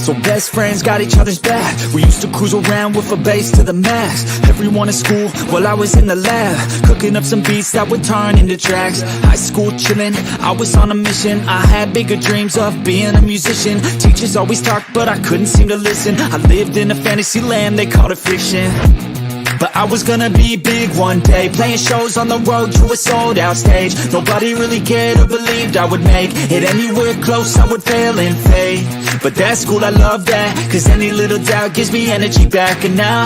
So best friends got each other's back. We used to cruise around with a bass to the max. Everyone in school while I was in the lab, cooking up some beats that would turn into tracks. High school chillin', I was on a mission. I had bigger dreams of being a musician. Teachers always talked but I couldn't seem to listen. I lived in a fantasy land, they called it fiction. But I was gonna be big one day, playing shows on the road to a sold out stage. Nobody really cared or believed I would make it anywhere close, I would fail and fade. But that's cool, I love that, cause any little doubt gives me energy back. And now,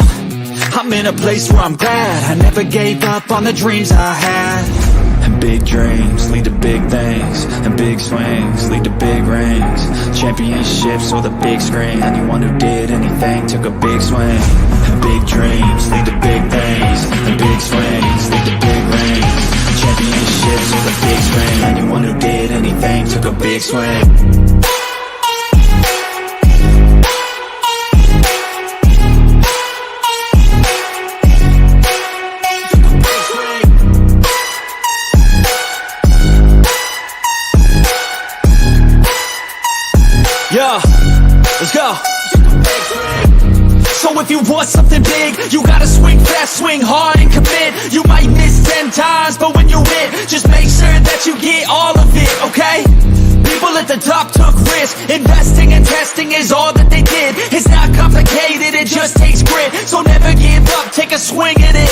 I'm in a place where I'm glad I never gave up on the dreams I had. And big dreams lead to big things, and big swings lead to big rings. Championships or the big screen, anyone who did anything took a big swing. And big dreams lead to big things, and big swings lead to big rings. Championships or the big screen, anyone who did anything took a big swing. Yeah, let's go. So if you want something big, you gotta swing fast, swing hard and commit. You might miss 10 times, but when you hit, just make sure that you get all of it, okay? People at the top took risks. Investing and testing is all that they did. It's not complicated, it just takes grit. So never give up, take a swing at it.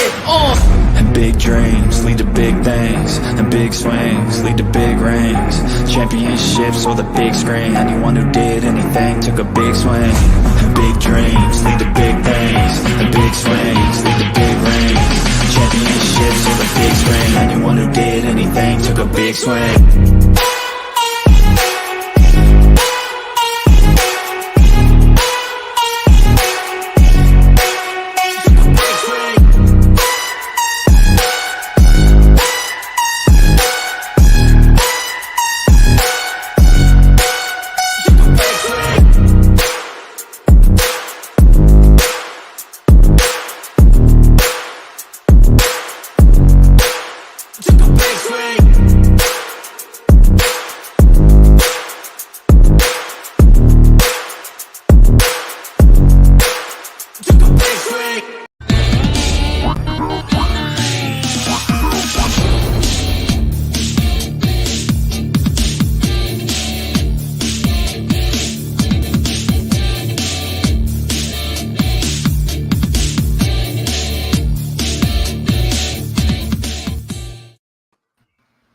And big dreams lead to big things, and big swings lead to big rings. Championships or the big screen, anyone who did anything took a big swing. And big dreams lead to big things, and big swings lead to big rings. Championships or the big screen, anyone who did anything took a big swing.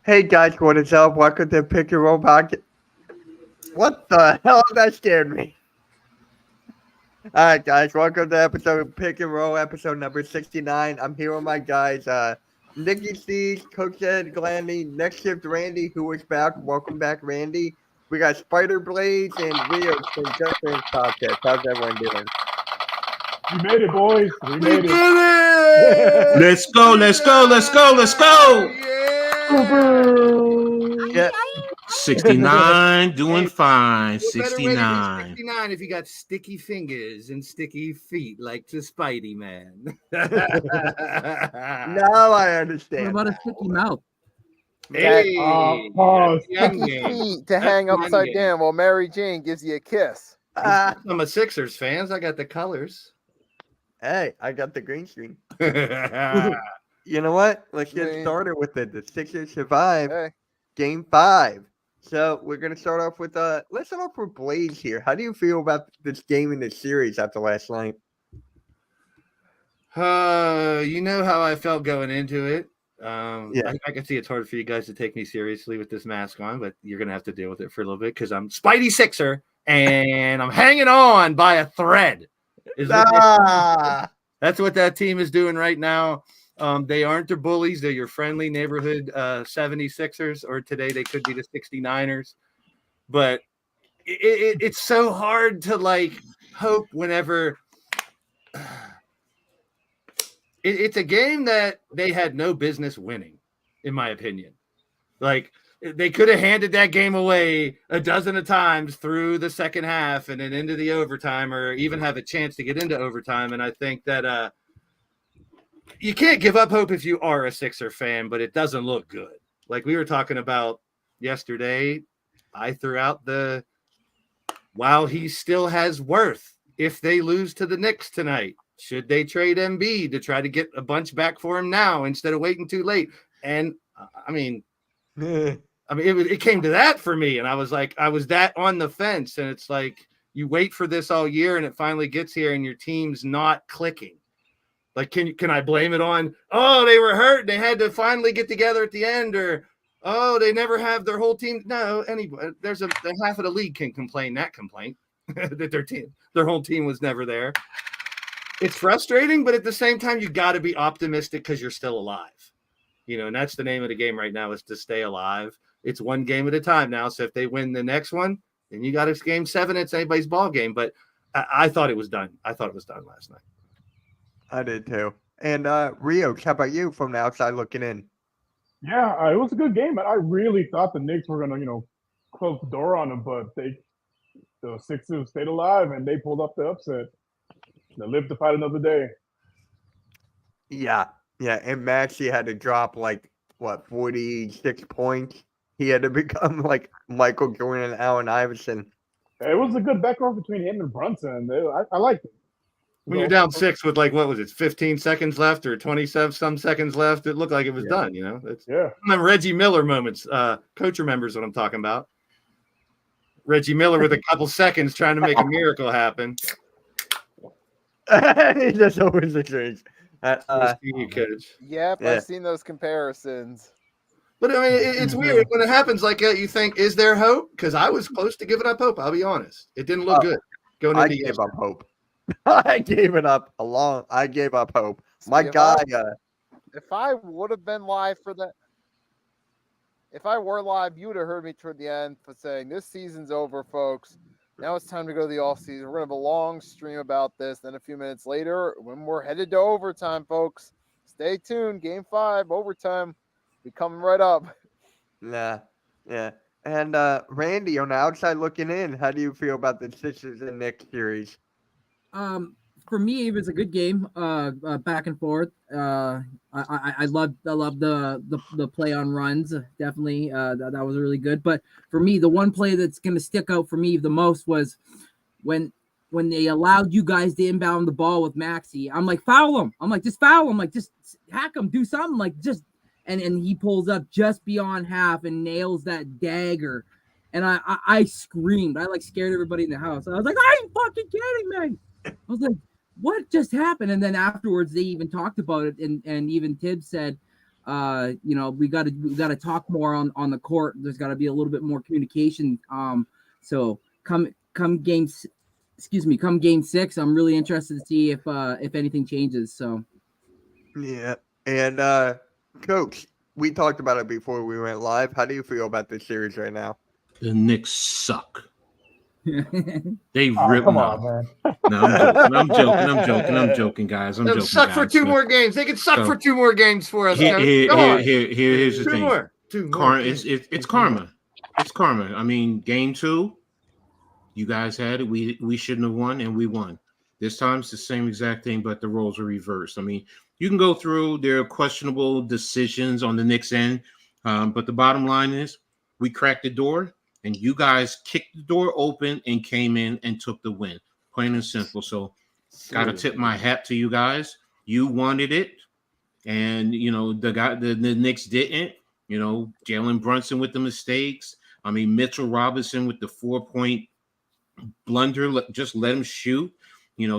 Hey guys, what is up? Welcome to Pick and Roll Podcast. What the hell? That scared me. Alright guys, welcome to episode Pick and Roll, episode number 69. I'm here with my guys, Nikki Steves, Coach Ed Glandy, Next Shift Randy, who is back. Welcome back, Randy. We got Spider Blades and Rio from Just Fans Podcast. How's everyone doing? We made it, boys. We made it. Let's go, let's go, let's go, let's go. Yeah. 69, doing fine. What better way to be 69. 69 if you got sticky fingers and sticky feet like the Spidey Man. Now I understand. What about a sticky mouth? Hey, pause. young Sticky game. feet to That's hang young upside game. down while Mary Jane gives you a kiss. I'm a Sixers fans. I got the colors. Hey, I got the green screen. You know what? Let's get Man. started with it. The Sixers survive Hey, Game 5. So we're gonna start off with let's start off with Blaze here. How do you feel about this game in this series after last night? You know how I felt going into it. Yeah. I can see it's hard for you guys to take me seriously with this mask on, but you're gonna have to deal with it for a little bit because I'm Spidey Sixer and I'm hanging on by a thread. That's what that team is doing right now. They aren't the bullies. They're your friendly neighborhood 76ers, or today they could be the 69ers. But it's so hard to like hope whenever it's a game that they had no business winning, in my opinion. Like they could have handed that game away a dozen of times through the second half and then into the overtime, or even have a chance to get into overtime. And I think that you can't give up hope if you are a Sixer fan, but it doesn't look good. Like we were talking about yesterday, I threw out the while he still has worth, if they lose to the Knicks tonight, should they trade Embiid to try to get a bunch back for him now instead of waiting too late? And I mean, it came to that for me, and I was that on the fence, and it's like you wait for this all year, and it finally gets here, and your team's not clicking. Like, can I blame it on, oh, they were hurt, they had to finally get together at the end, or oh, they never have their whole team? No, anybody, there's half of the league can complain that complaint that their whole team was never there. It's frustrating, but at the same time, you got to be optimistic because you're still alive. And that's the name of the game right now, is to stay alive. It's one game at a time now. So if they win the next one, then you got a game 7. It's anybody's ball game. But I thought it was done. I thought it was done last night. I did too. And Rio, how about you from the outside looking in? Yeah, it was a good game. I really thought the Knicks were gonna, close the door on them, but the Sixers stayed alive and they pulled up the upset. They lived to fight another day. Yeah, and Maxey had to drop 46 points. He had to become like Michael Jordan and Allen Iverson. It was a good backcourt between him and Brunson. I liked it. When you're down 6 with 15 seconds left or 27 some seconds left, it looked like it was done. It's them Reggie Miller moments. Coach remembers what I'm talking about. Reggie Miller with a couple seconds trying to make a miracle happen. That's always the case. Coach. Yep, I've seen those comparisons. But I mean, it's weird when it happens like that. You think, is there hope? Because I was close to giving up hope. I'll be honest. It didn't look good going into. I gave up hope. I gave it up I gave up hope. My guy. If I would have been live for that, if I were live, you would have heard me toward the end for saying this season's over, folks. Now it's time to go to the off season. We're gonna have a long stream about this. Then a few minutes later, when we're headed to overtime, folks, stay tuned. Game 5, overtime. Be coming right up. Yeah. And Randy, on the outside looking in, how do you feel about the Sixers and Knicks series? For me, it was a good game. Back and forth. I loved the play on runs. Definitely, that was really good. But for me, the one play that's going to stick out for me the most was when they allowed you guys to inbound the ball with Maxey. I'm like, foul him. I'm like, just foul him. Like, just hack him. Do something. Like, just and he pulls up just beyond half and nails that dagger. And I screamed. I scared everybody in the house. I was like, are you fucking kidding me? I was like, what just happened? And then afterwards, they even talked about it, and even Tibbs said, we got to talk more on the court. There's got to be a little bit more communication. So come game 6, I'm really interested to see if anything changes. So yeah, and Coach, we talked about it before we went live. How do you feel about this series right now? The Knicks suck. They Oh, rip. come No, on, man. no, I'm joking, guys. I'm They'll joking. suck for guys. 2 more games. They could suck for 2 more games for us. Coach. Come on. Here's the 2 thing. more. 2 more. It's karma. It's karma. I mean, game 2, you guys had it. We shouldn't have won, and we won. This time it's the same exact thing, but the roles are reversed. I mean, you can go through their questionable decisions on the Knicks end, but the bottom line is we cracked the door. And you guys kicked the door open and came in and took the win. Plain and simple. So got to tip my hat to you guys. You wanted it. And, the Knicks didn't. Jalen Brunson with the mistakes. I mean, Mitchell Robinson with the 4-point blunder. Just let him shoot.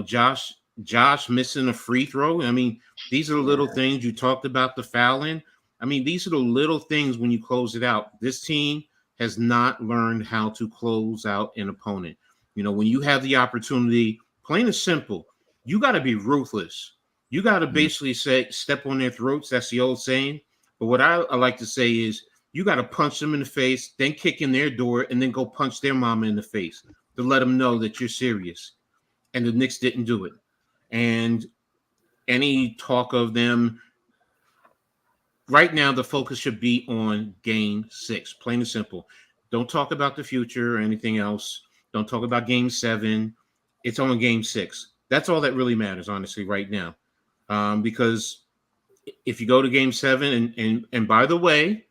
Josh missing a free throw. I mean, these are the little things. You talked about the fouling. I mean, these are the little things when you close it out. This team has not learned how to close out an opponent. When you have the opportunity, plain and simple, you got to be ruthless. You got to basically step on their throats. That's the old saying. But what I like to say is you got to punch them in the face, then kick in their door, and then go punch their mama in the face to let them know that you're serious. And the Knicks didn't do it. And any talk of them, right now, the focus should be on game 6, plain and simple. Don't talk about the future or anything else. Don't talk about game 7. It's on game 6. That's all that really matters, honestly, right now. Because if you go to game 7, and by the way,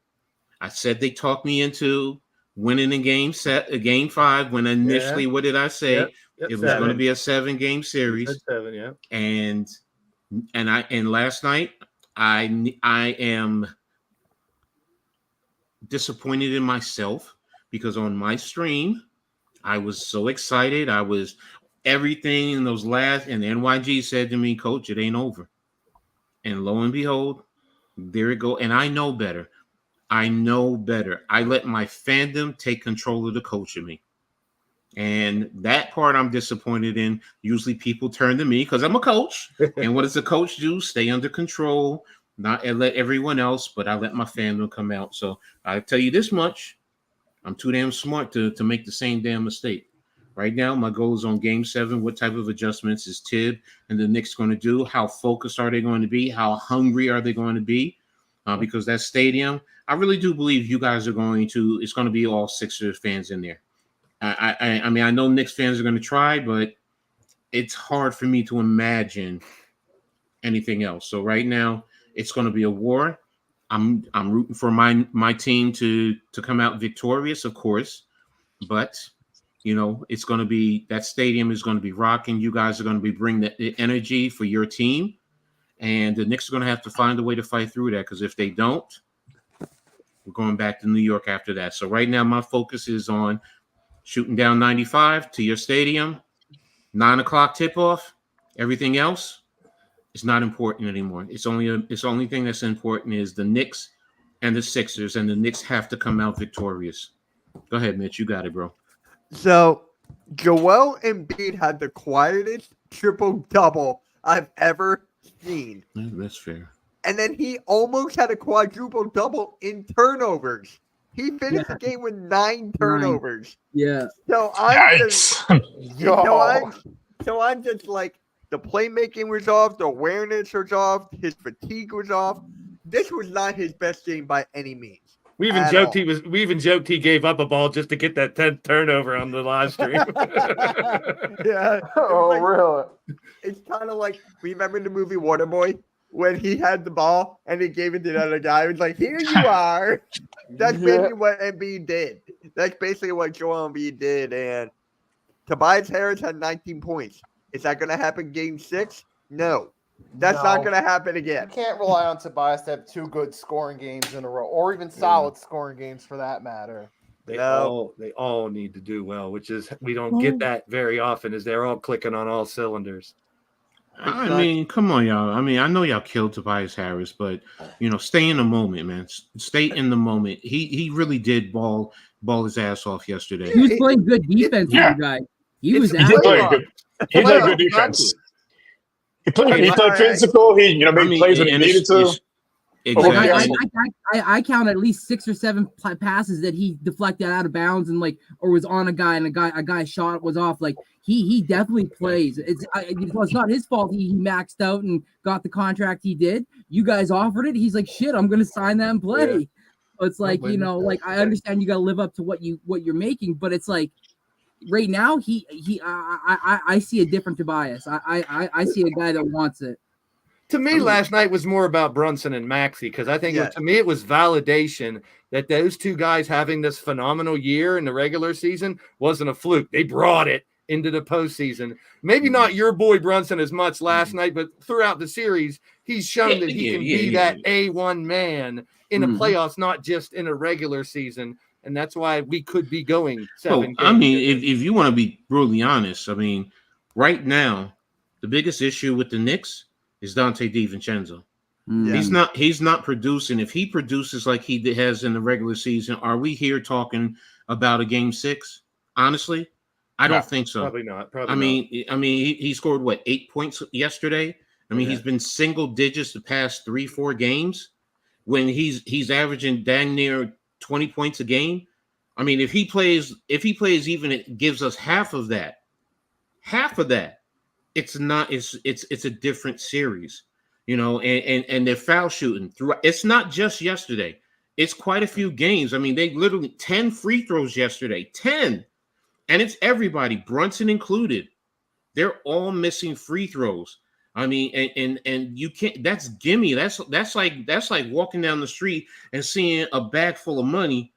I said they talked me into winning in game 5. When initially, what did I say? Yep, It was going to be a 7-game You series. said 7, yeah. And last night I am disappointed in myself because on my stream I was so excited. I was everything in those last, and NYG said to me, Coach, it ain't over. And lo and behold, there it go. And I know better. I let my fandom take control of the coach of me. And that part I'm disappointed in. Usually people turn to me because I'm a coach. And what does a coach do? Stay under control, not and let everyone else, but I let my fandom come out. So I tell you this much, I'm too damn smart to make the same damn mistake. Right now, my goal is on game 7. What type of adjustments is Tibb and the Knicks going to do? How focused are they going to be? How hungry are they going to be? Because that stadium, I really do believe you guys are it's going to be all Sixers fans in there. I mean, I know Knicks fans are going to try, but it's hard for me to imagine anything else. So right now, it's going to be a war. I'm rooting for my team to come out victorious, of course, but you know it's going to be that stadium is going to be rocking. You guys are going to be bringing the energy for your team, and the Knicks are going to have to find a way to fight through that because if they don't, we're going back to New York after that. So right now, my focus is on shooting down 95 to your stadium, 9 o'clock tip off. Everything else is not important anymore. It's only thing that's important is the Knicks and the Sixers, and the Knicks have to come out victorious. Go ahead, Mitch. You got it, bro. So, Joel Embiid had the quietest triple-double I've ever seen. Yeah, that's fair. And then he almost had a quadruple-double in turnovers. He finished the game with 9 turnovers. Yeah. So I'm just, Yo. so I'm just like, the playmaking was off, the awareness was off, his fatigue was off. This was not his best game by any means. We even joked he gave up a ball just to get that 10th turnover on the live stream. Yeah. Oh, really? It's kind of like, remember the movie Waterboy? When he had the ball and he gave it to the other guy. He was like, here you are. That's basically what Embiid did. That's basically what Joel Embiid did. And Tobias Harris had 19 points. Is that going to happen game 6? No. That's not going to happen You again. can't rely on Tobias to have 2 good scoring games in a row, or even solid scoring games for that matter. They all need to do well, which is we don't get that very often. Is they're all clicking on all cylinders. I mean, come on, y'all. I mean, I know y'all killed Tobias Harris, but you know, stay in the moment, man. Stay in the moment. He really did ball his ass off yesterday. He was playing good defense, you guys. He was He did play good. He played good defense. He played physical. He made plays when he needed to. Exactly. I count at least 6 or 7 passes that he deflected out of bounds and or was on a guy and a guy shot was off. Like he definitely plays. It's not his fault. He maxed out and got the contract he did. You guys offered it. He's like, shit, I'm gonna sign that and play. Yeah. It's like, I understand you got to live up to what you're making, but it's like right now I see a different Tobias. I see a guy that wants it. To me, last night was more about Brunson and Maxey because I think to me it was validation that those two guys having this phenomenal year in the regular season wasn't a fluke. They brought it into the postseason. Maybe not your boy Brunson as much last night, but throughout the series, he's shown that he can be that A1 man in the playoffs, not just in a regular season. And that's why we could be going 7 games. I mean, if you want to be brutally honest, I mean, right now, the biggest issue with the Knicks is Dante DiVincenzo. Yeah. He's not producing. If he produces like he has in the regular season, are we here talking about a game 6? Honestly, I don't think so. Probably not. I mean, he scored 8 points yesterday. I mean, he's been single digits the past 3-4 games when he's averaging dang near 20 points a game. I mean, if he plays even it gives us half of that. It's a different series, and they're foul shooting through. It's not just yesterday. It's quite a few games. I mean, they literally 10 free throws yesterday, 10, and it's everybody, Brunson included. They're all missing free throws. I mean, and you can't. That's gimme. That's like walking down the street and seeing a bag full of money,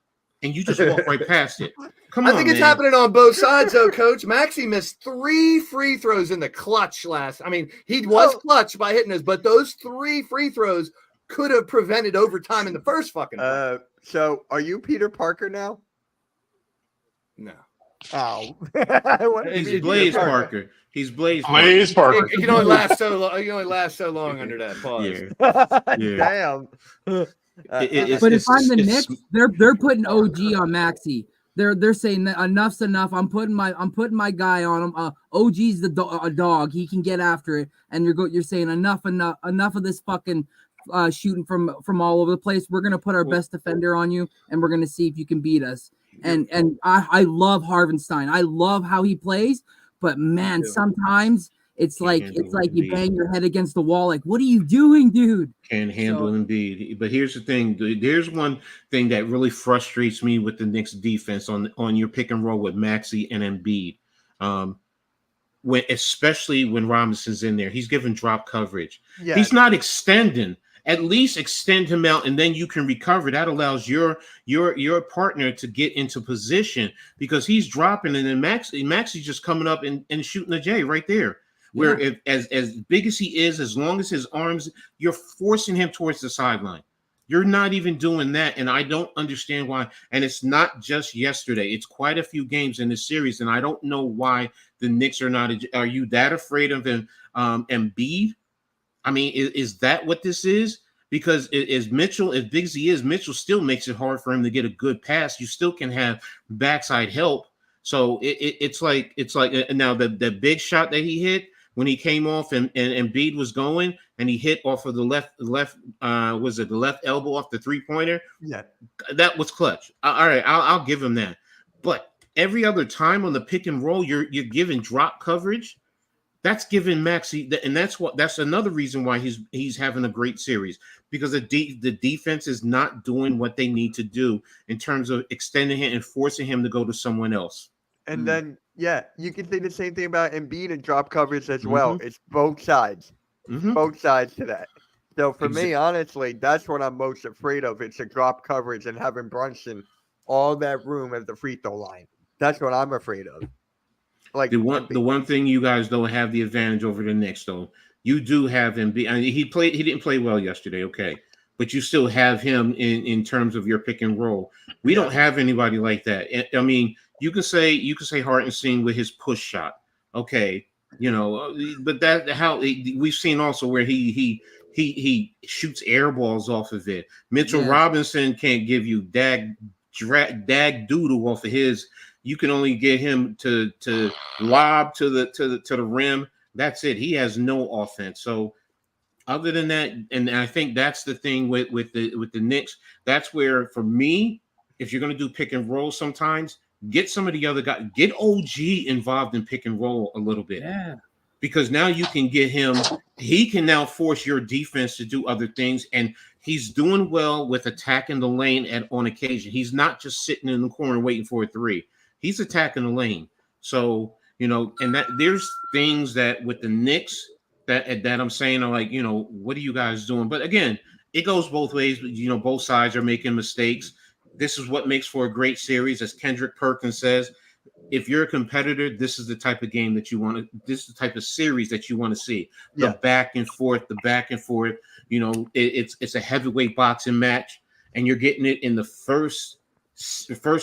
and you just walk right past it. Come I on, think it's man. happening on both sides, though, Coach. Maxey missed 3 free throws in the clutch last. I mean, he was clutch by hitting those, but those 3 free throws could have prevented overtime in the first fucking play. So are you Peter Parker now? No. Oh. He's Blaze Parker. He's Blaze Parker. It can only last so long. You can only last so long under that pause. Yeah. Damn. But if I'm the Knicks, they're putting OG on Maxey. They're saying that enough's enough. I'm putting my guy on him. OG's a dog. He can get after it. And you're saying enough of this fucking shooting from all over the place. We're gonna put our best defender on you, and we're gonna see if you can beat us. And I love Harvenstein. I love how he plays, but man, sometimes it's like you bang your head against the wall. Like, what are you doing, dude? Can't handle Embiid. But here's the thing. There's one thing that really frustrates me with the Knicks defense on your pick and roll with Maxey and Embiid. Especially when Robinson's in there, he's giving drop coverage. Yeah. He's not extending. At least extend him out, and then you can recover. That allows your partner to get into position because he's dropping, and then Maxey's just coming up and shooting the J right there. Where if as big as he is, as long as his arms, you're forcing him towards the sideline. You're not even doing that, and I don't understand why. And it's not just yesterday; it's quite a few games in this series, and I don't know why the Knicks are not. Are you that afraid of him, Embiid? I mean, is that what this is? Because as big as he is, Mitchell still makes it hard for him to get a good pass. You still can have backside help. So it's like now the big shot that he hit when he came off and Embiid was going and he hit off of the left was it the left elbow off the 3-pointer? Yeah, that was clutch. All right, I'll give him that. But every other time on the pick and roll, you're giving drop coverage. That's giving Maxey, and that's another reason why he's having a great series, because the defense is not doing what they need to do in terms of extending him and forcing him to go to someone else. And then you can say the same thing about Embiid and drop coverage as well. It's both sides, both sides to that. So for me, honestly, that's what I'm most afraid of. It's the drop coverage and having Brunson all that room at the free throw line. That's what I'm afraid of. Like the one thing you guys don't have the advantage over the Knicks, though. You do have him. I mean, he didn't play well yesterday, okay, but you still have him in terms of your pick and roll. We don't have anybody like that. I mean, you can say Hartenstein with his push shot, okay, but that how we've seen also where he shoots air balls off of it. Mitchell Robinson can't give you dag doodle off of his. You can only get him to lob to the rim. That's it. He has no offense. So other than that, and I think that's the thing with the Knicks. That's where, for me, if you're going to do pick and roll, sometimes get some of the other guys. Get OG involved in pick and roll a little bit. Yeah. Because now you can get him. He can now force your defense to do other things, and he's doing well with attacking the lane on occasion. He's not just sitting in the corner waiting for a three. He's attacking the lane. So, and that there's things that with the Knicks that I'm saying are like, what are you guys doing? But again, it goes both ways. Both sides are making mistakes. This is what makes for a great series. As Kendrick Perkins says, if you're a competitor, this is the type of game that you want to, this is the type of series that you want to see. The back and forth. It's a heavyweight boxing match, and you're getting it in the first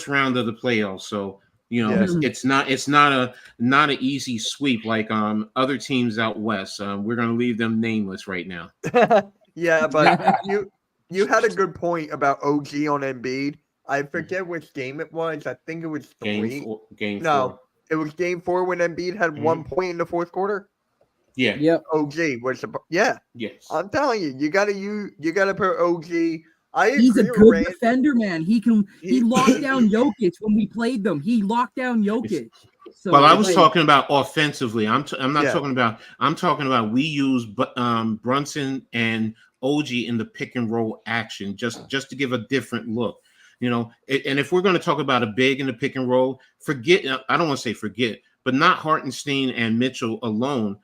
round of the playoffs. So, it's not an easy sweep like other teams out west. We're going to leave them nameless right now. Yeah, but you had a good point about OG on Embiid. I forget which game it was. I think it was 3. Game 4. It was game 4 when Embiid had 1 point in the fourth quarter. Yeah. Yep. OG was Yes. I'm telling you, you gotta put OG. He's a good defender, man. He locked down Jokic when we played them. He locked down Jokic. So, well, I was talking about offensively. I'm not talking about. I'm talking about we use Brunson and OG in the pick and roll action just to give a different look. And if we're going to talk about a big in the pick and roll, I don't want to say forget, but not Hartenstein and Mitchell alone.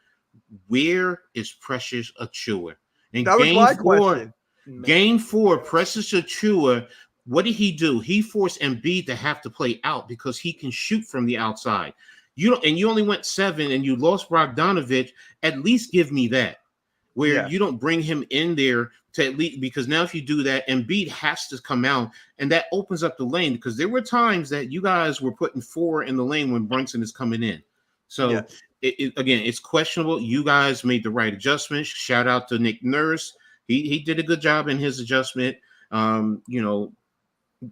Where is Precious Achiuwa? That was my question. Game 4, Precious Achiuwa what did he do? He forced Embiid to have to play out because he can shoot from the outside. You don't, and you only went 7 and you lost Bogdanovich. At least give me that, where you don't bring him in there to at least, because now if you do that, Embiid has to come out, and that opens up the lane, because there were times that you guys were putting 4 in the lane when Brunson is coming in. So again, it's questionable. You guys made the right adjustments. Shout out to Nick Nurse. He did a good job in his adjustment.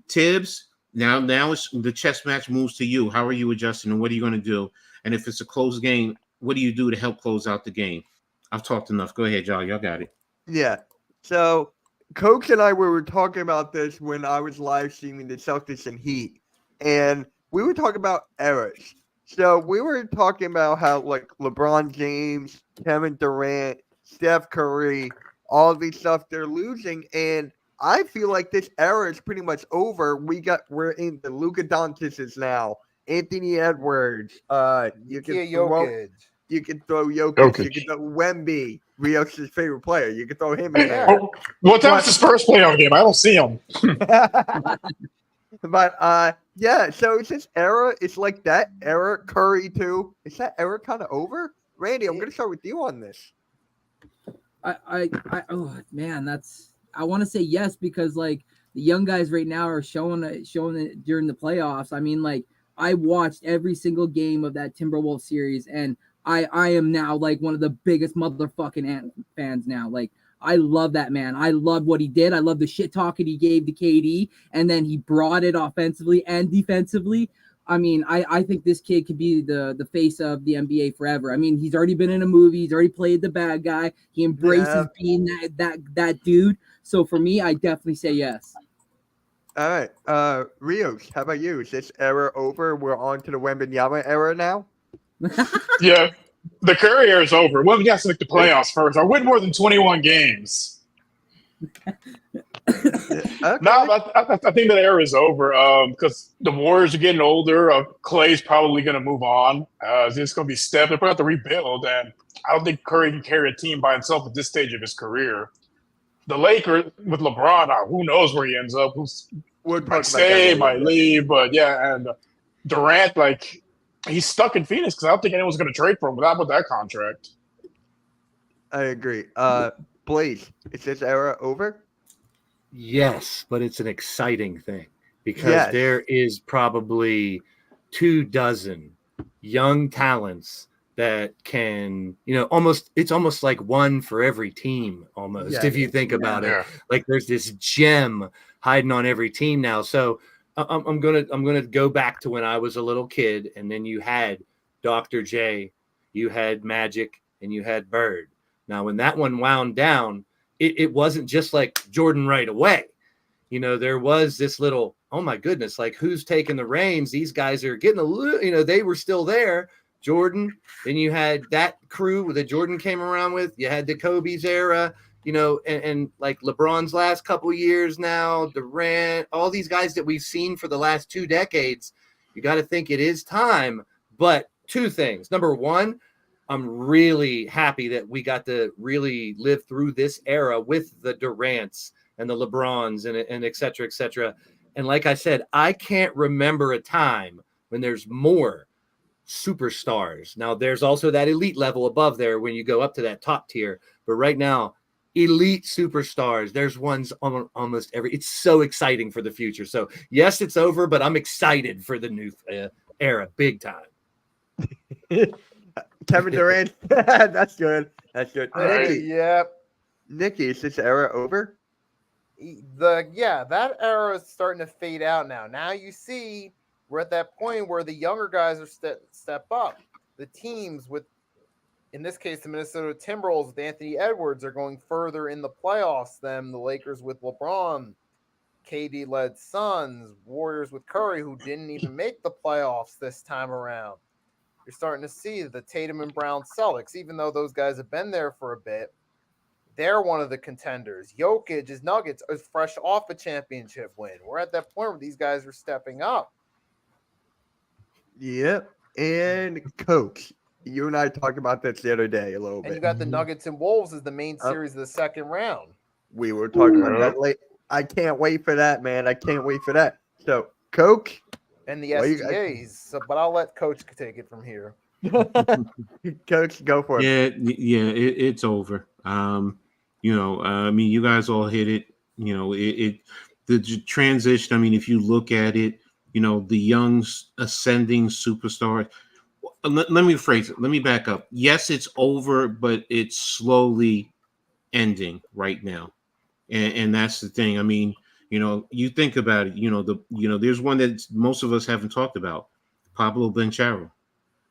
Tibbs, now it's the chess match moves to you. How are you adjusting, and what are you going to do? And if it's a close game, what do you do to help close out the game? I've talked enough. Go ahead, y'all. Y'all got it. Yeah. So Coach and I were talking about this when I was live streaming the Celtics and Heat, and we were talking about errors. So we were talking about how like LeBron James, Kevin Durant, Steph Curry, all of these stuff they're losing, and I feel like this era is pretty much over. We're in the Luka Doncic's now, Anthony Edwards. You can Jokic. You can throw Jokic. Jokic. You can throw Wemby, Rios' favorite player. You can throw him in there. What time was his first playoff game? I don't see him. But yeah, so it's this era. It's like that era. Curry too. Is that era kind of over? Randy, I'm gonna start with you on this. Oh man, I want to say yes, because like the young guys right now are showing it during the playoffs. I mean, like I watched every single game of that Timberwolves series, and I am now like one of the biggest motherfucking fans now. Like I love that man. I love what he did. I love the shit talking he gave to KD, and then he brought it offensively and defensively. I mean, I think this kid could be the face of the NBA forever. I mean, he's already been in a movie. He's already played the bad guy. He embraces being that dude. So for me, I definitely say yes. All right, Rios, how about you? Is this era over? We're on to the Wembanyama era now. Yeah, the Curry era is over. Well, we got to make the playoffs first. I win more than 21 games. Okay. No, I think that era is over because the Warriors are getting older. Clay's probably going to move on. It's just going to be Steph. They're going to have to rebuild, and I don't think Curry can carry a team by himself at this stage of his career. The Lakers with LeBron, who knows where he ends up? Who's might stay, might leave, but yeah, and Durant, like he's stuck in Phoenix because I don't think anyone's going to trade for him with that contract. I agree. Blaze, is this era over? Yes, but it's an exciting thing because there is probably 24 young talents that can, it's almost like one for every team almost, if you think about it. Like there's this gem hiding on every team now. So I'm gonna go back to when I was a little kid, and then you had Dr. J, you had Magic, and you had Bird. Now when that one wound down, it wasn't just like Jordan right away. There was this little, oh my goodness, like who's taking the reins? These guys are getting a little, they were still there. Jordan, then you had that crew that Jordan came around with. You had the Kobe's era, and like LeBron's last couple years now, Durant, all these guys that we've seen for the last 2 decades. You got to think it is time. But 2 things. Number one, I'm really happy that we got to really live through this era with the Durants and the LeBrons and et cetera, et cetera. And like I said, I can't remember a time when there's more superstars. Now, there's also that elite level above there when you go up to that top tier. But right now, elite superstars, there's ones on almost every. It's so exciting for the future. So, yes, it's over, but I'm excited for the new era big time. Kevin Durant. That's good. That's good. Nikki, is this era over? That era is starting to fade out now. Now you see we're at that point where the younger guys are step up. The teams with, in this case, the Minnesota Timberwolves with Anthony Edwards are going further in the playoffs than the Lakers with LeBron, KD-led Suns, Warriors with Curry, who didn't even make the playoffs this time around. You're starting to see the Tatum and Brown Celtics, even though those guys have been there for a bit. They're one of the contenders. Jokic, his Nuggets, is fresh off a championship win. We're at that point where these guys are stepping up. Yep. And Coach, you and I talked about this the other day a little bit. And you got the Nuggets and Wolves as the main series of the second round. We were talking about that late. I can't wait for that, man. I can't wait for that. So, Coke, And the Well, you guys- SGAs. So, but I'll let Coach take it from here. Coach, go for it. It's over. I mean, you guys all hit it. The transition. I mean, if you look at it, the young ascending superstars. Let me phrase it. Let me back up. Yes, it's over, but it's slowly ending right now, and that's the thing. I mean, you think about it. There's one that most of us haven't talked about, Pablo Bencharo.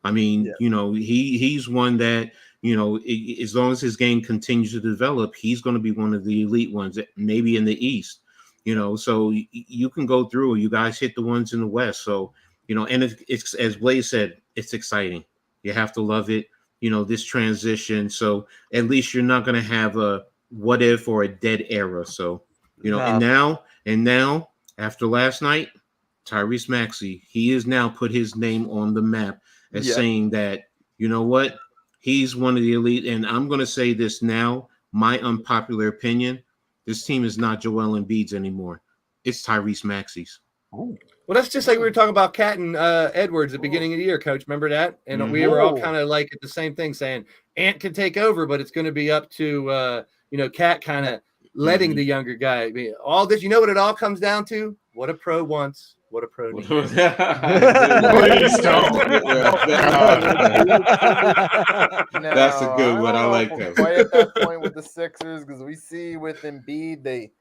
I mean, he's one that, as long as his game continues to develop, he's going to be one of the elite ones, maybe in the East, so you can go through, you guys hit the ones in the West. So, and it's as Blaze said, it's exciting. You have to love it, this transition. So at least you're not going to have a what if or a dead era. So, and now after last night, Tyrese Maxey, he has now put his name on the map as saying that, what, he's one of the elite. And I'm going to say this now, my unpopular opinion, this team is not Joel Embiid's anymore. It's Tyrese Maxey's. Well, that's just like we were talking about Cat and Edwards at the beginning of the year, Coach. Remember that? And we were all kind of like at the same thing, saying Ant can take over, but it's going to be up to, Cat kind of letting the younger guy be. All this, what it all comes down to? What a pro wants. What a pro needs. Please don't. That's a good one. I like that. that. Quite at that point with the Sixers, because we see with Embiid, they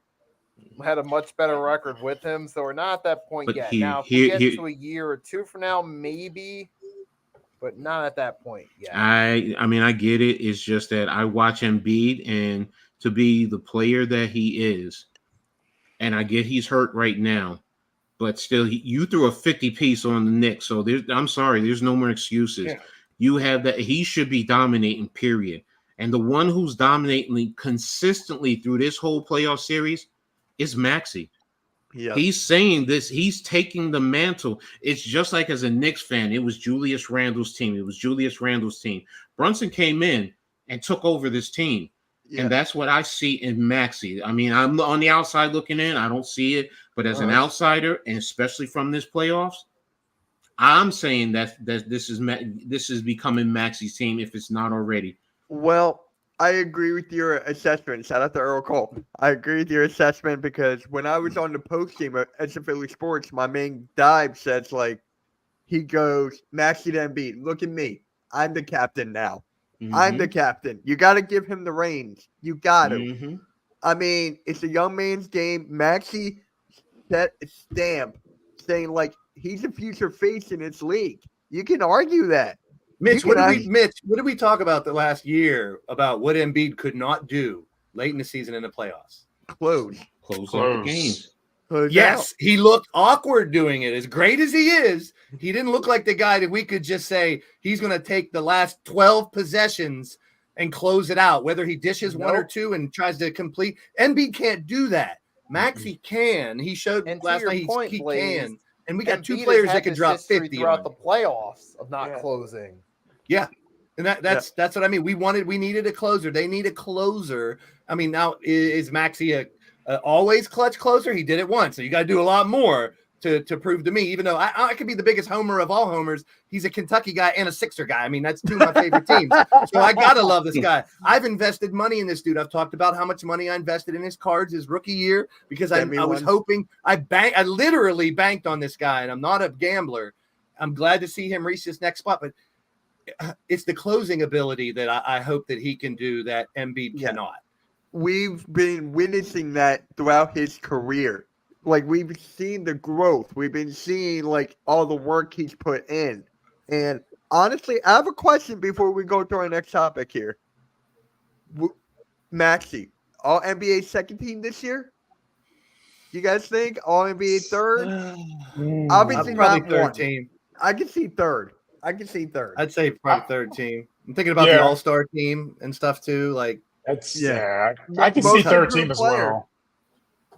had a much better record with him, so we're not at that point But yet. Now, if we get to a year or two from now, maybe, but not at that point yet. I mean, I get it. It's just that I watch Embiid, and to be the player that he is, and I get he's hurt right now, but still, you threw a 50 piece on the Knicks, so I'm sorry, there's no more excuses. Yeah. You have that. He should be dominating, period. And the one who's dominating consistently through this whole playoff series is Maxey. Yeah. He's saying this. He's taking the mantle. It's just like as a Knicks fan, it was Julius Randle's team. Brunson came in and took over this team. Yeah. And that's what I see in Maxey. I mean, I'm on the outside looking in. I don't see it. But as an outsider, and especially from this playoffs, I'm saying that this is becoming Maxey's team if it's not already. Well, I agree with your assessment. Shout out to Earl Cole. I agree with your assessment because when I was on the post team at Philly Sports, my main dive says he goes, Maxey to Embiid. Look at me. I'm the captain now. I'm the captain. You got to give him the reins. You got to. I mean, it's a young man's game. Maxey set a stamp saying he's a future face in this league. You can argue that. Mitch, what did we talk about the last year about what Embiid could not do late in the season in the playoffs? Close out the games. Yes, he looked awkward doing it. As great as he is, he didn't look like the guy that we could just say he's going to take the last 12 possessions and close it out, whether he dishes one or two and tries to complete. Embiid can't do that. Maxey can. He showed last night he can. And we got two players that can drop 50 throughout the playoffs of not closing. Yeah. And that's what I mean. We needed a closer. They need a closer. I mean, now is Maxey a always clutch closer? He did it once, so you got to do a lot more to prove to me. Even though I could be the biggest homer of all homers, he's a Kentucky guy and a Sixer guy. I mean, that's two of my favorite teams. So I gotta love this guy. I've invested money in this dude. I've talked about how much money I invested in his cards his rookie year because I was hoping. I literally banked on this guy, and I'm not a gambler. I'm glad to see him reach this next spot, but it's the closing ability that I hope that he can do that Embiid cannot. We've been witnessing that throughout his career. We've seen the growth. We've been seeing all the work he's put in. And honestly, I have a question before we go to our next topic here. Maxey, all NBA second team this year? You guys think all NBA third? Obviously probably not third one. team. I can see third. I'd say probably third team. I'm thinking about the All-Star team and stuff too. I can see third team as well.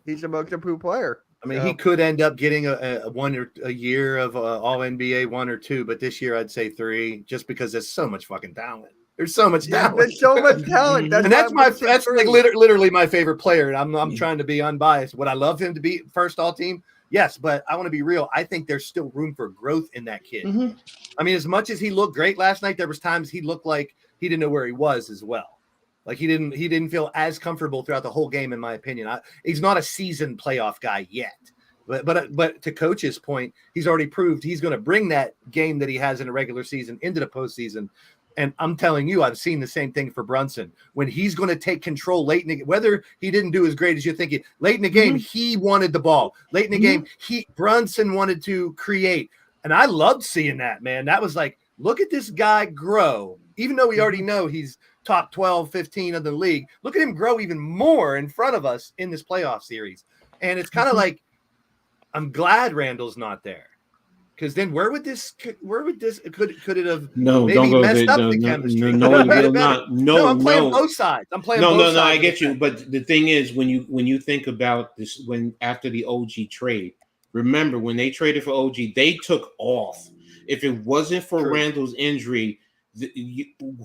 He's the most improved player. I mean, he could end up getting a year of All NBA 1 or 2, but this year I'd say 3, just because there's so much fucking talent. There's so much Yeah, talent. there's so much talent. And why that's I'm my with that's like 6-3. literally my favorite player. And I'm trying to be unbiased. Would I love him to be first all team? Yes, but I want to be real. I think there's still room for growth in that kid. I mean, as much as he looked great last night, there was times he looked like he didn't know where he was as well. Like he didn't feel as comfortable throughout the whole game, in my opinion. He's not a seasoned playoff guy yet. But to Coach's point, he's already proved he's going to bring that game that he has in a regular season into the postseason. And I'm telling you, I've seen the same thing for Brunson. When he's going to take control late in the game, whether he didn't do as great as you're thinking, late in the game, he wanted the ball. Late in the game, Brunson wanted to create. And I loved seeing that, man. That was like, look at this guy grow. Even though we already know he's top 12, 15 of the league, look at him grow even more in front of us in this playoff series. And it's kind of like, I'm glad Randall's not there. Because then where would this could it have maybe messed up the chemistry? No, I'm playing both sides. I'm playing both sides. No, I get you. But the thing is, when you think about this, when after the OG trade, remember when they traded for OG, they took off. If it wasn't for Randall's injury,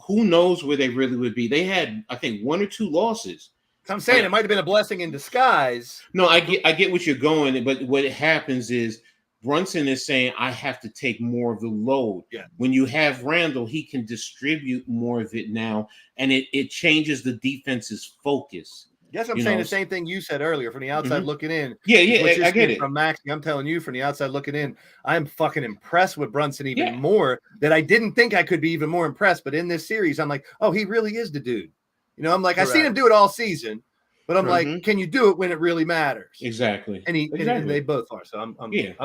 who knows where they really would be? They had, I think, 1 or 2 losses. I'm saying it might have been a blessing in disguise. No, I get what you're going, but what happens is Brunson is saying, I have to take more of the load. Yeah. When you have Randall, he can distribute more of it now, and it changes the defense's focus. Yes, I'm saying the same thing you said earlier from the outside looking in. Yeah, I get it. From Maxie, I'm telling you from the outside looking in, I'm fucking impressed with Brunson even more that I didn't think I could be even more impressed. But in this series, I'm like, oh, he really is the dude. You know, I'm like, I've seen him do it all season. But I'm like, can you do it when it really matters? Exactly. And they both are. So I'm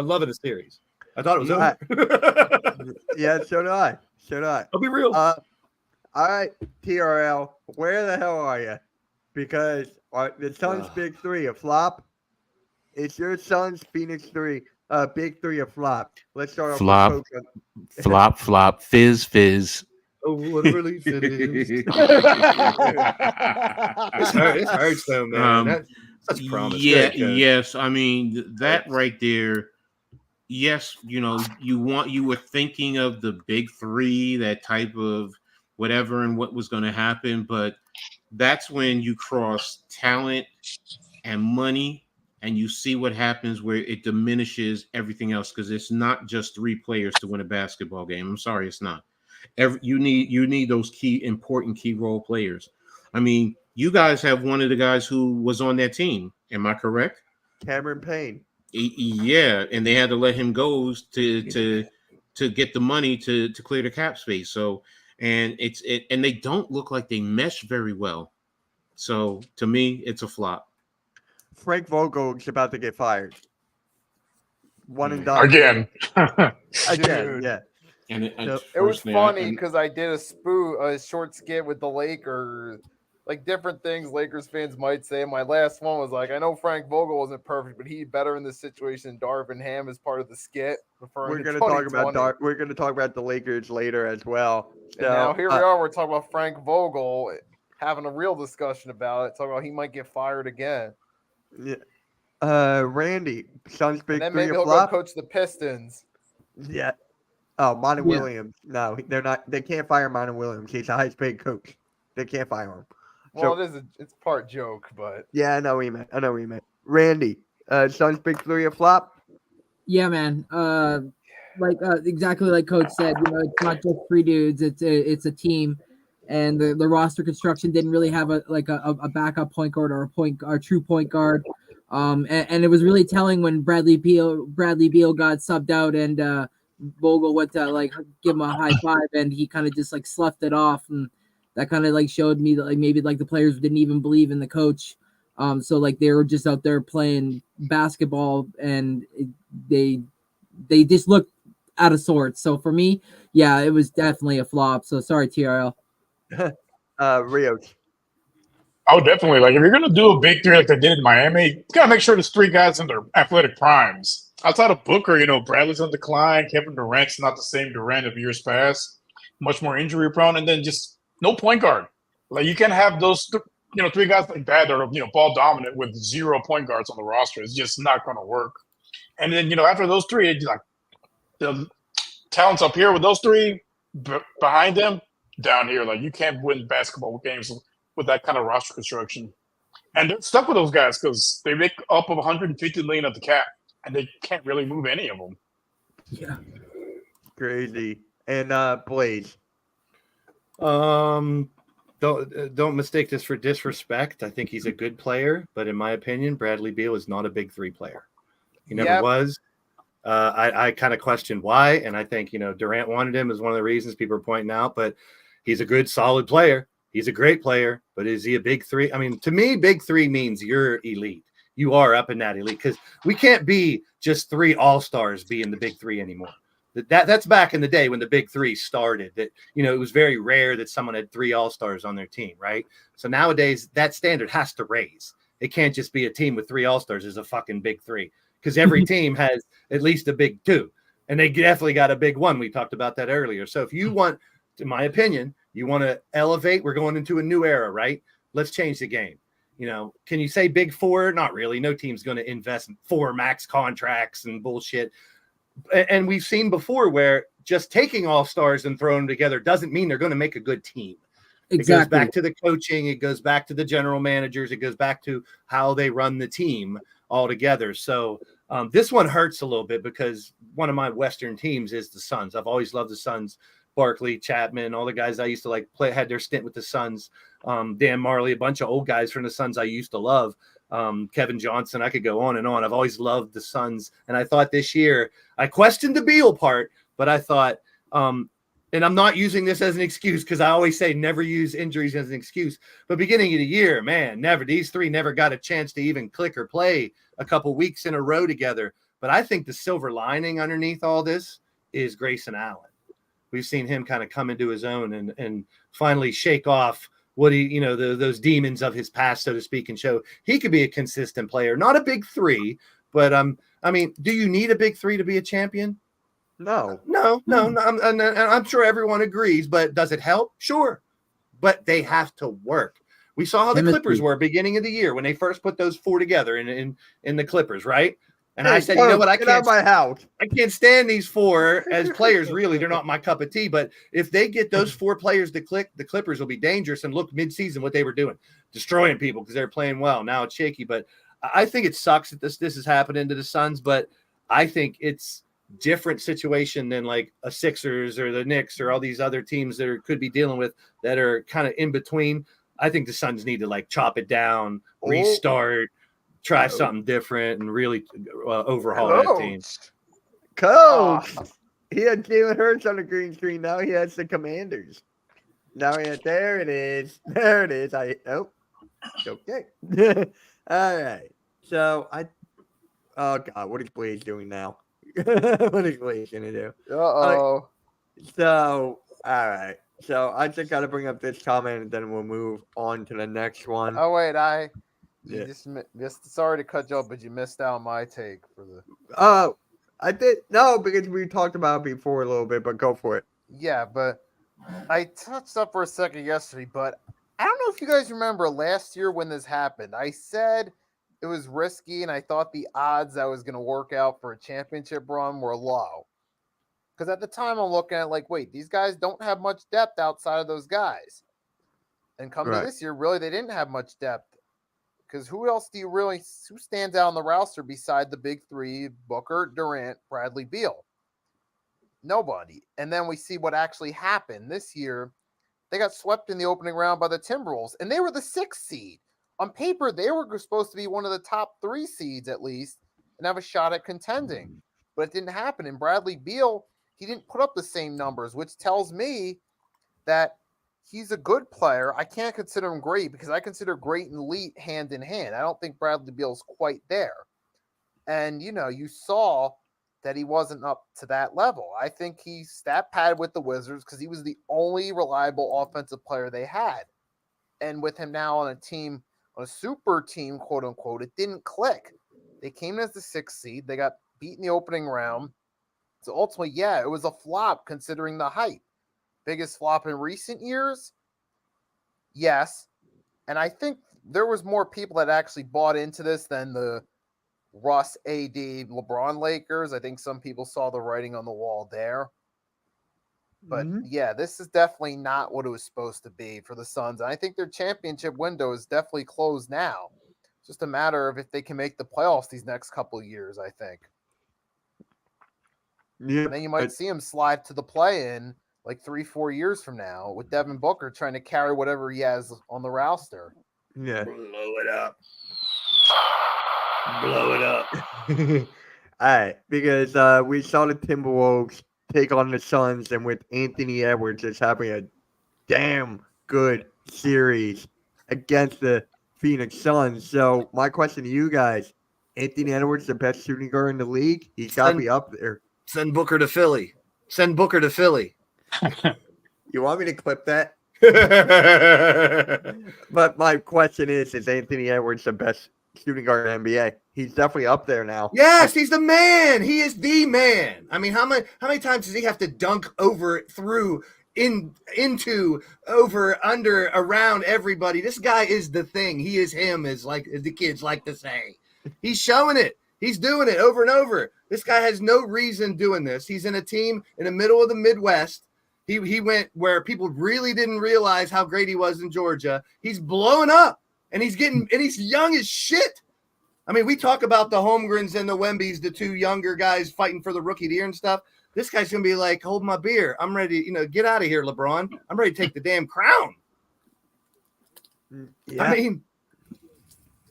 loving the series. I thought it was over. Yeah, so do I. I'll be real. All right, TRL, where the hell are you? Because the Suns' big three a flop. It's your Suns Phoenix 3, big 3 a flop. Let's start off Flop. with Flop, fizz. Oh, what a relief it is. It hurts though, man. That's such promise. Yes. I mean, that right there. Yes, you know, you were thinking of the big 3, that type of whatever and what was going to happen, but that's when you cross talent and money and you see what happens where it diminishes everything else, because it's not just 3 players to win a basketball game. I'm sorry, it's not. You need those important key role players. I mean, you guys have one of the guys who was on that team. Am I correct? Cameron Payne. Yeah, and they had to let him go to get the money to clear the cap space. So, and they don't look like they mesh very well. So to me, it's a flop. Frank Vogel is about to get fired. One and done. Again, yeah. And it was funny because I did a short skit with the Lakers, like different things Lakers fans might say. My last one was like, I know Frank Vogel wasn't perfect, but he's better in this situation. Darvin Ham is part of the skit. We're going to talk about we're going to talk about the Lakers later as well. So, and now here we are. We're talking about Frank Vogel having a real discussion about it. Talking about he might get fired again. Yeah. Randy, Suns big 3 and then maybe a he'll flop. go coach the Pistons. Yeah. Oh, Monty Williams. No, they're not. They can't fire Monty Williams. He's the highest paid coach. They can't fire him. Well, it's part joke, but yeah, I know what you meant. Randy, Suns big 3 a flop. Yeah, man. Exactly like Coach said. You know, it's not just 3 dudes. It's a team, and the roster construction didn't really have a backup point guard or a true point guard. And it was really telling when Bradley Beal got subbed out and Vogel went to give him a high five, and he kind of just sloughed it off, and that kind of showed me that maybe the players didn't even believe in the coach. So they were just out there playing basketball, and they just looked out of sorts. So for me, yeah, it was definitely a flop. So sorry, TRL. Rios. Oh, definitely. If you're gonna do a big 3 like they did in Miami, you gotta make sure there's 3 guys in their athletic primes. Outside of Booker, Bradley's on decline. Kevin Durant's not the same Durant of years past. Much more injury prone, and then just no point guard. You can't have those 3 guys like that that are ball dominant with 0 point guards on the roster. It's just not going to work. And then after those 3, it's the talents up here with those 3 behind them, down here. Like, you can't win basketball games with that kind of roster construction. And they're stuck with those guys because they make up of 150 million of the cap, and they can't really move any of them. Yeah. Crazy. And Blaze. Don't mistake this for disrespect. I think he's a good player, but in my opinion, Bradley Beal is not a big three player. He never was. I kind of question why, and I think Durant wanted him is one of the reasons people are pointing out. But he's a good, solid player. He's a great player, but is he a big three? I mean, to me, big three means you're elite. You are up in that elite because we can't be just three all-stars being the big three anymore. That's back in the day when the big three started. That it was very rare that someone had three all-stars on their team, right? So nowadays that standard has to raise. It can't just be a team with three all-stars as a fucking big three because every team has at least a big two, and they definitely got a big one. We talked about that earlier. So if you want, in my opinion, you want to elevate, we're going into a new era, right? Let's change the game. Can you say big four? Not really. No team's going to invest in 4 max contracts and bullshit. And we've seen before where just taking all stars and throwing them together doesn't mean they're going to make a good team. Exactly. It goes back to the coaching. It goes back to the general managers. It goes back to how they run the team all together. So this one hurts a little bit because one of my Western teams is the Suns. I've always loved the Suns. Barkley, Chapman, all the guys I used to play had their stint with the Suns. Dan Marley, a bunch of old guys from the Suns I used to love. Kevin Johnson, I could go on and on. I've always loved the Suns. And I thought this year, I questioned the Beal part, but I thought, and I'm not using this as an excuse because I always say never use injuries as an excuse. But beginning of the year, man, these three never got a chance to even click or play a couple weeks in a row together. But I think the silver lining underneath all this is Grayson Allen. We've seen him kind of come into his own and finally shake off what those demons of his past, so to speak, and show he could be a consistent player. Not a big three, but I mean, do you need a big three to be a champion? No. I'm sure everyone agrees, but does it help? Sure. But they have to work. We saw how the Clippers were beginning of the year when they first put those 4 together in the Clippers, right? And I said, I can't. Out of my house. I can't stand these 4 as players. Really, they're not my cup of tea. But if they get those 4 players to click, the Clippers will be dangerous. And look, mid-season, what they were doing, destroying people because they're playing well. Now it's shaky. But I think it sucks that this is happening to the Suns. But I think it's different situation than like a Sixers or the Knicks or all these other teams that could be dealing with that are kind of in between. I think the Suns need to chop it down, restart. Try something different and really overhaul that team. Coach, he had Jalen Hurts on the green screen. Now he has the Commanders. There it is. There it is. Okay. All right. So oh God, what is Blaze doing now? What is Blaze gonna do? Uh-oh. So all right. So I just got to bring up this comment and then we'll move on to the next one. Oh wait, You just missed. Sorry to cut you off, but you missed out my take for the. Oh, I did no because we talked about it before a little bit, but go for it. Yeah, but I touched up for a second yesterday, but I don't know if you guys remember last year when this happened. I said it was risky, and I thought the odds that was going to work out for a championship run were low. Because at the time, I'm looking at wait, these guys don't have much depth outside of those guys. And come to this year, really, they didn't have much depth. Because who stands out on the roster beside the big three, Booker, Durant, Bradley Beal? Nobody. And then we see what actually happened this year. They got swept in the opening round by the Timberwolves, and they were the 6th seed. On paper, they were supposed to be one of the top 3 seeds at least and have a shot at contending. But it didn't happen. And Bradley Beal, he didn't put up the same numbers, which tells me that he's a good player. I can't consider him great because I consider great and elite hand in hand. I don't think Bradley Beal's quite there. And, you saw that he wasn't up to that level. I think he stat padded with the Wizards because he was the only reliable offensive player they had. And with him now on a super team, quote unquote, it didn't click. They came as the 6th seed. They got beat in the opening round. So ultimately, yeah, it was a flop considering the hype. Biggest flop in recent years? Yes. And I think there was more people that actually bought into this than the Russ, AD, LeBron Lakers. I think some people saw the writing on the wall there. But Mhm. yeah, this is definitely not what it was supposed to be for the Suns. And I think their championship window is definitely closed now. It's just a matter of if they can make the playoffs these next couple of years, I think. Yeah, And then you might see him slide to the play-in like 3-4 years from now with Devin Booker trying to carry whatever he has on the roster. yeah. Blow it up. Blow it up. All right, because we saw the Timberwolves take on the Suns, and with Anthony Edwards just having a damn good series against the Phoenix Suns. So my question to you guys: Anthony Edwards, the best shooting guard in the league, he's got to be up there. Send Booker to Philly. Send Booker to Philly. You want me to clip that? But my question is Anthony Edwards the best shooting guard in the NBA? He's definitely up there now. Yes, he's the man. He is the man. I mean, how many times does he have to dunk over, through, into, over, under, around everybody? This guy is the thing. He is him, as the kids like to say. He's showing it. He's doing it over and over. This guy has no reason doing this. He's in a team in the middle of the Midwest. He went where people really didn't realize how great he was in Georgia. He's blowing up, and he's young as shit. I mean, we talk about the Holmgrens and the Wembys, the two younger guys fighting for the rookie of the year and stuff. This guy's going to be like, hold my beer. I'm ready. Get out of here, LeBron. I'm ready to take the damn crown. Yeah. I mean,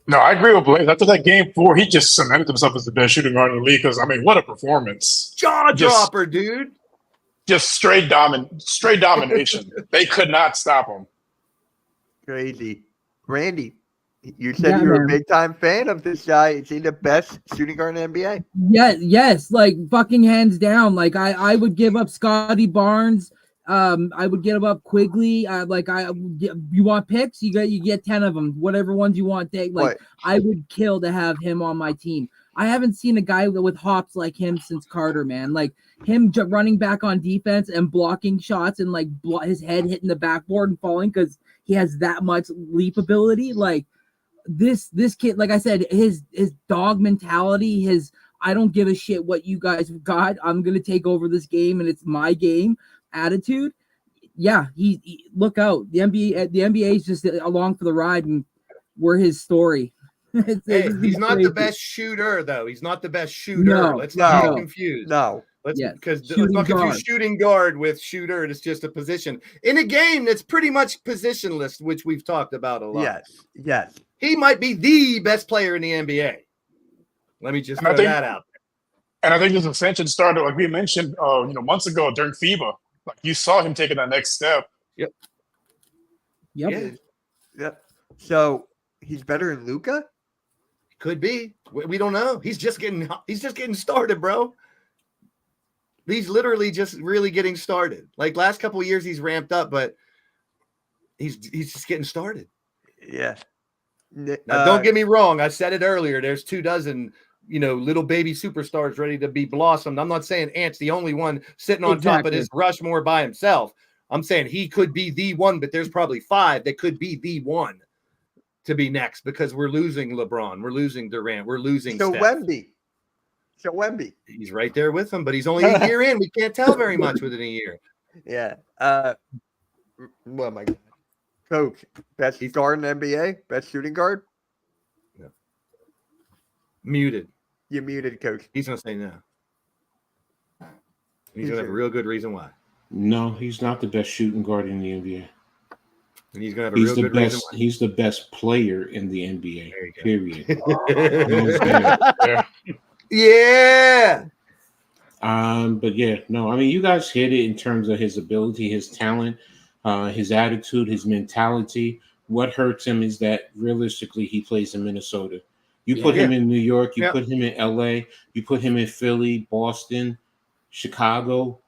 No, I agree with Blaze. After that game 4, he just cemented himself as the best shooting guard in the league. Because I mean, what a performance! jaw dropper, dude. Just straight domination. They could not stop him. Crazy. Randy, you said Yeah, you were man. a big time fan of this guy. Is he the best shooting guard in the NBA? Yes, like fucking hands down. Like I would give up Scotty Barnes. I would give up Quigley. You want picks? You get 10 of them. Whatever ones you want, take. Like What? I would kill to have him on my team. I haven't seen a guy with hops like him since Carter, man. Like him running back on defense and blocking shots and like his head hitting the backboard and falling because he has that much leap ability. Like this kid, like I said, his dog mentality, his I don't give a shit what you guys got. I'm gonna take over this game and it's my game attitude. Yeah, he look out. The NBA is just along for the ride, and we're his story. Hey, he's not the crazy. best shooter, though. He's not the best shooter. No, Let's not no, get confused. No. Let's Yes, let's shooting not confuse guard. shooting guard with shooter. It's just a position in a game that's pretty much positionless, which we've talked about a lot. Yes. He might be the best player in the NBA. Let me just And I throw think- that out. And I think this ascension started, like we mentioned, months ago during FIBA. Like you saw him taking that next step. Yep. Yeah. Yep. So he's better than Luca? Could be. We don't know. He's just getting started, bro. He's literally just really getting started. Like last couple of years, he's ramped up, but he's just getting started. Yeah. Now, don't get me wrong. I said it earlier. There's 24, little baby superstars ready to be blossomed. I'm not saying Ant's the only one sitting on top of Exactly. this Rushmore by himself. I'm saying he could be the one, but there's probably 5 that could be the one to be next because we're losing LeBron, we're losing Durant, we're losing So Steph. Wemby. He's right there with him, but he's only a year in. We can't tell very much within a year. Yeah. Oh my God. Coach, best guard in the NBA? Best shooting guard? Muted. You muted, Coach. He's gonna say no. He's gonna have a real good reason why, No, he's not the best shooting guard in the NBA. and he's gonna have a He's real the good reason best. He's the best player in the NBA. There you go. Period. Hands down. why. Yeah. But yeah, no, I mean, you guys hit it in terms of his ability, his talent, his attitude, his mentality. What hurts him is that realistically, he plays in Minnesota. You put him in New York, you Yeah. put him in LA, you put him in Philly, Boston, Chicago.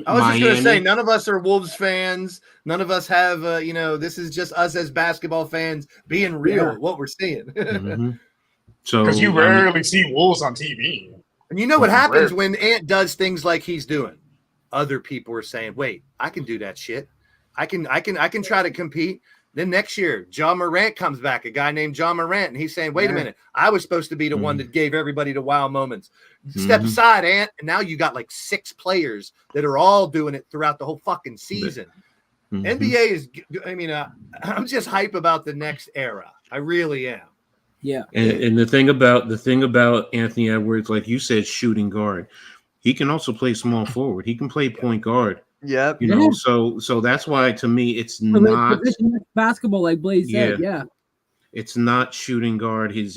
I was just going to say, Miami. none of us are Wolves fans. None of us have, this is just us as basketball fans being real, Yeah. what we're seeing. Mhm. So Because you I mean, rarely see Wolves on TV. And you know what Rare. happens when Ant does things like he's doing? Other people are saying, wait, I can do that shit. I can try to compete. Then next year, John Morant comes back, a guy named John Morant, and he's saying, wait a minute, I was supposed to be the one that gave everybody the wow moments. Step aside, Ant, and now you got like 6 players that are all doing it throughout the whole fucking season. NBA is, I mean, I'm just hype about the next era. I really am. Yeah. And the thing about Anthony Edwards, like you said, shooting guard, he can also play small forward. He can play point guard. Yep. You know, so that's why to me it's not basketball, like Blaze said. Yeah. It's not shooting guard. He's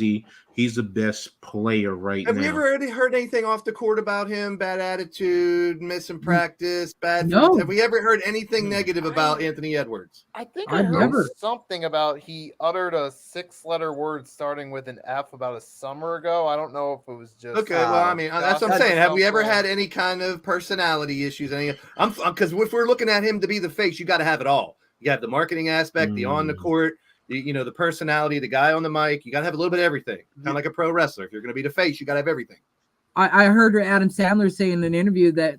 the best player right now. Have you ever heard anything off the court about him? Bad attitude, missing practice, bad. No. Have we ever heard anything negative about Anthony Edwards? I think I heard something about he uttered a 6-letter word starting with an F about a summer ago. I don't know if it was just Okay. Well, I mean, that's what I'm saying. Have we ever had any kind of personality issues? Because if we're looking at him to be the face, you got to have it all. You got the marketing aspect, the on the court. The personality, the guy on the mic, you got to have a little bit of everything. Kind of like a pro wrestler. If you're going to be the face, you got to have everything. I heard Adam Sandler say in an interview that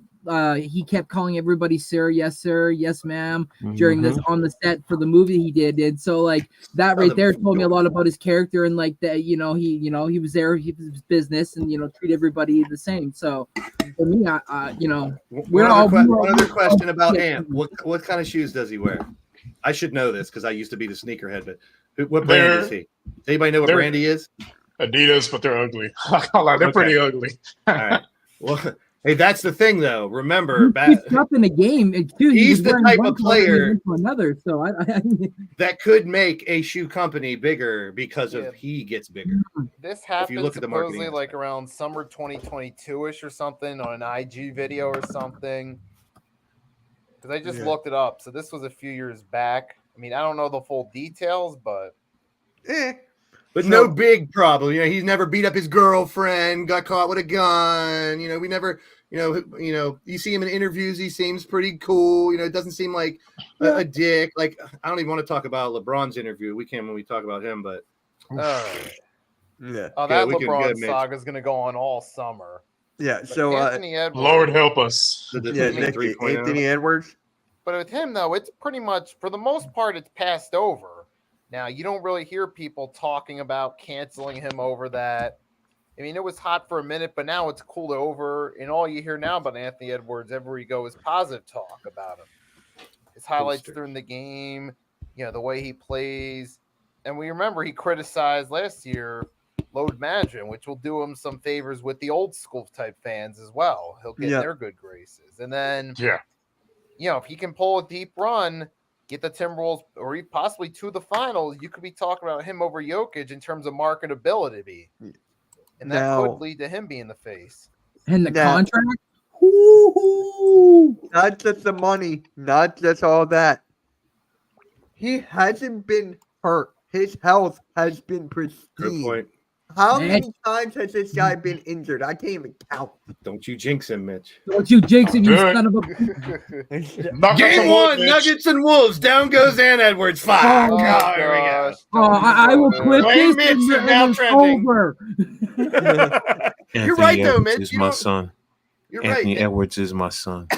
he kept calling everybody sir, yes, ma'am, during this on the set for the movie he did. So like that right there told me a lot about his character and like that, he was there, he was his business and, treat everybody the same. So for me, one other question about Ant. What kind of shoes does he wear? I should know this because I used to be the sneakerhead, but what brand is he? Does anybody know what brand he is? Adidas, but they're ugly. They're pretty ugly. All right. Well, hey, that's the thing, though. Remember, he's up in the game. He's the type of player another. So that could make a shoe company bigger because of he gets bigger. This happened supposedly like around summer 2022-ish or something on an IG video or something. Because I just looked it up. So this was a few years back. I mean, I don't know the full details, but But no big problem. He's never beat up his girlfriend, got caught with a gun. We never, you see him in interviews, he seems pretty cool. It doesn't seem like a dick. Like, I don't even want to talk about LeBron's interview. We can when we talk about him, but that LeBron saga is going to go on all summer. Yeah, but so Anthony Edwards, Lord help us. Anthony Edwards. But with him, though, it's pretty much, for the most part, it's passed over. Now, you don't really hear people talking about canceling him over that. I mean, it was hot for a minute, but now it's cooled over. And all you hear now about Anthony Edwards everywhere you go is positive talk about him. His highlights during the game, the way he plays. And we remember he criticized last year load management, which will do him some favors with the old school type fans as well. He'll get in their good graces. And then, if he can pull a deep run, get the Timberwolves or possibly to the finals, you could be talking about him over Jokic in terms of marketability. And that could lead to him being the face. And the contract? Not just the money, not just all that. He hasn't been hurt. His health has been pristine. Good point. How many times has this guy been injured? I can't even count. Don't you jinx him, Mitch. Don't you jinx him, you son of a... Game 1, Nuggets and Wolves. Down goes Ant Edwards. 5. Oh, here we go. I will clip this Mitch is and now it's trending. over. You're right, though, Mitch. Is my son. You're Anthony right. Edwards is my son. We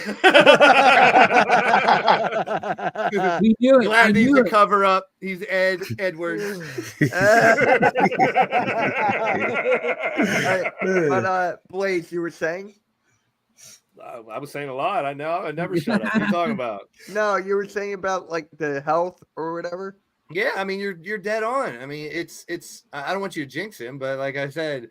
knew it. Glad he's a cover up. He's Ed Edwards. But Blaze, you were saying? I was saying a lot. I know. I never shut up. What are you talking about? No, you were saying about like the health or whatever. Yeah, I mean you're dead on. I mean it's I don't want you to jinx him, but like I said,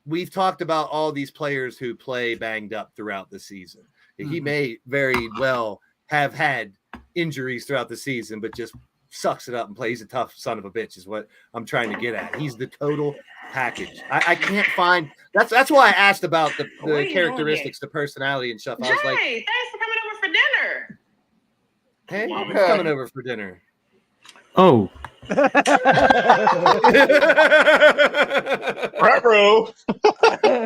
we've talked about all these players who play banged up throughout the season. He may very well have had injuries throughout the season, but just sucks it up and plays a tough son of a bitch is what I'm trying to get at. He's the total package. I can't find that's why I asked about the characteristics, the personality and stuff. I was like, thanks for coming over for dinner. Hey, who's coming over for dinner? Oh. Bro.